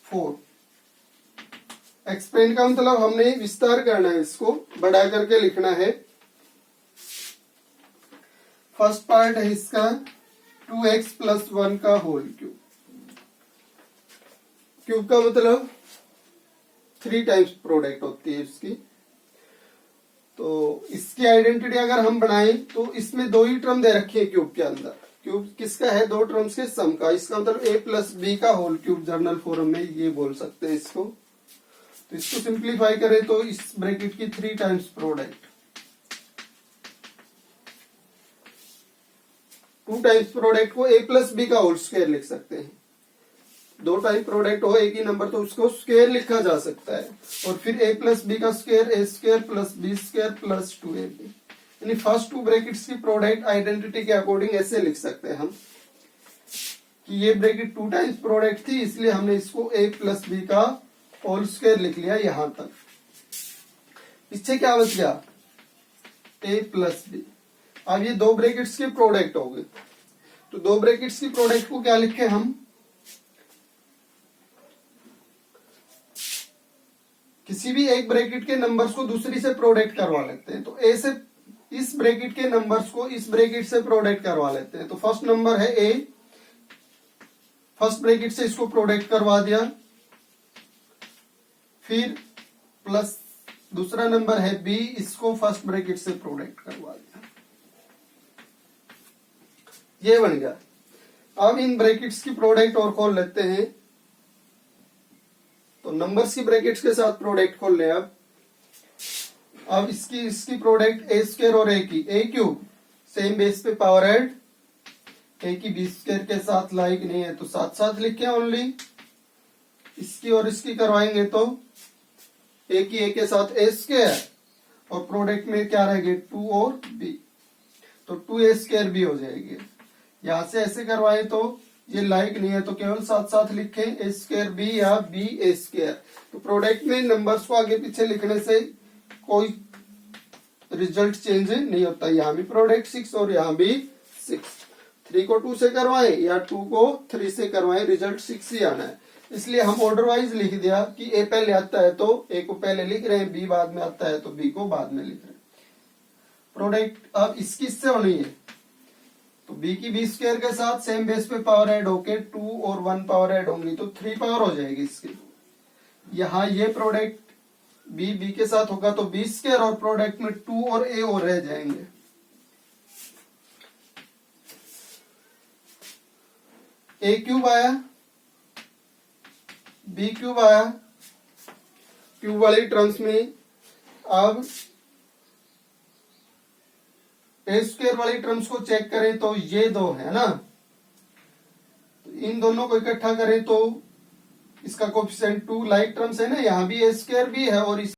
form. Expand का मतलब हमने विस्तार करना है, इसको बढ़ा करके लिखना है। फर्स्ट पार्ट है इसका 2x + 1 का होल क्यूब। क्यूब का मतलब 3 टाइम्स प्रोडक्ट होती है इसकी। तो इसकी आइडेंटिटी अगर हम बनाएं तो इसमें 2 ही टर्म दे रखी है क्यूब के अंदर। क्यूब किसका है? 2 टर्म्स के सम का। इसका मतलब a + b का होल क्यूब जर्नल फॉर्म में ये बोल सकते हैं इसको। तो इसको सिंप्लीफाई करें तो इस ब्रैकेट की 3 टाइम्स प्रोडक्ट, 2 टाइम्स प्रोडक्ट को a + b का होल स्क्वायर लिख सकते हैं। 2 टाइम प्रोडक्ट हो एक ही नंबर तो उसको स्क्वायर लिखा जा सकता है। और फिर a + b का स्क्वायर a² + b² + 2ab। यानी फर्स्ट 2 ब्रैकेट्स की प्रोडक्ट आइडेंटिटी के अकॉर्डिंग ऐसे लिख सकते हैं हम कि ये ब्रैकेट 2 टाइम्स प्रोडक्ट थी, इसलिए हमने इसको a + b का होल स्क्वायर लिख लिया यहां तक। पीछे क्या बच गया? a + b। अब ये 2 ब्रैकेट्स की प्रोडक्ट हो गई। तो 2 ब्रैकेट्स की प्रोडक्ट को क्या लिखे हम? किसी भी एक ब्रैकेट के नंबर्स को दूसरी से प्रोडक्ट करवा लेते हैं। तो a से इस ब्रैकेट के नंबर्स को इस ब्रैकेट से प्रोडक्ट करवा लेते हैं। तो फर्स्ट नंबर है a, फर्स्ट ब्रैकेट से इसको प्रोडक्ट करवा दिया, फिर प्लस दूसरा नंबर है b, इसको फर्स्ट ब्रैकेट से प्रोडक्ट करवा दिया। ये बन गया। अब इन ब्रैकेट्स की प्रोडक्ट और खोल लेते हैं। तो नंबर्स की ब्रैकेट्स के साथ प्रोडक्ट खोल ले। अब इसकी प्रोडक्ट a² और a³ सेम बेस पे पावर ऐड, a की b² के साथ लाइक नहीं है तो साथ साथ लिखे ओनली। इसकी और इसकी करवाएंगे तो a की a के साथ a² और प्रोडक्ट में क्या रहेगी 2 और b, तो 2a² b हो जाएगी। यहां से ऐसे करवाए तो ये लाइक नहीं है तो केवल साथ साथ लिखे a² b या b(a²). तो प्रोडक्ट में नंबर्स को आगे पीछे लिखने से कोई रिजल्ट चेंज नहीं होता। यहाँ भी प्रोडक्ट 6 और यहाँ भी 6। 3 को 2 से करवाएं या 2 को 3 से करवाएं, रिजल्ट 6 ही आना है। इसलिए हम ऑर्डर वाइज लिख दिया कि a पहले आता है तो a को पहले लिख रहे हैं, b बाद में आता है तो b को बाद में लिख रहे हैं। प्रोडक्ट अब इसकी इससे होनी है तो b की b² के साथ सेम बेस पे पावर ऐड होके 2 और 1 पावर ऐड होंगी तो 3 पावर हो जाएगी इसकी। यहाँ ये प्रोडक्ट b के साथ होगा तो b² और प्रोडक्ट में 2 और a और रह जाएंगे। a³ आया, b³ आया क्यूब वाली टर्म्स में। अब ए स्क्वायर वाली टर्म्स को चेक करें तो ये दो है ना, तो इन दोनों को इकट्ठा करें तो इसका कोफिशिएंट 2 लाइक टर्म्स है ना, यहाँ भी ए स्क्वायर भी है और इस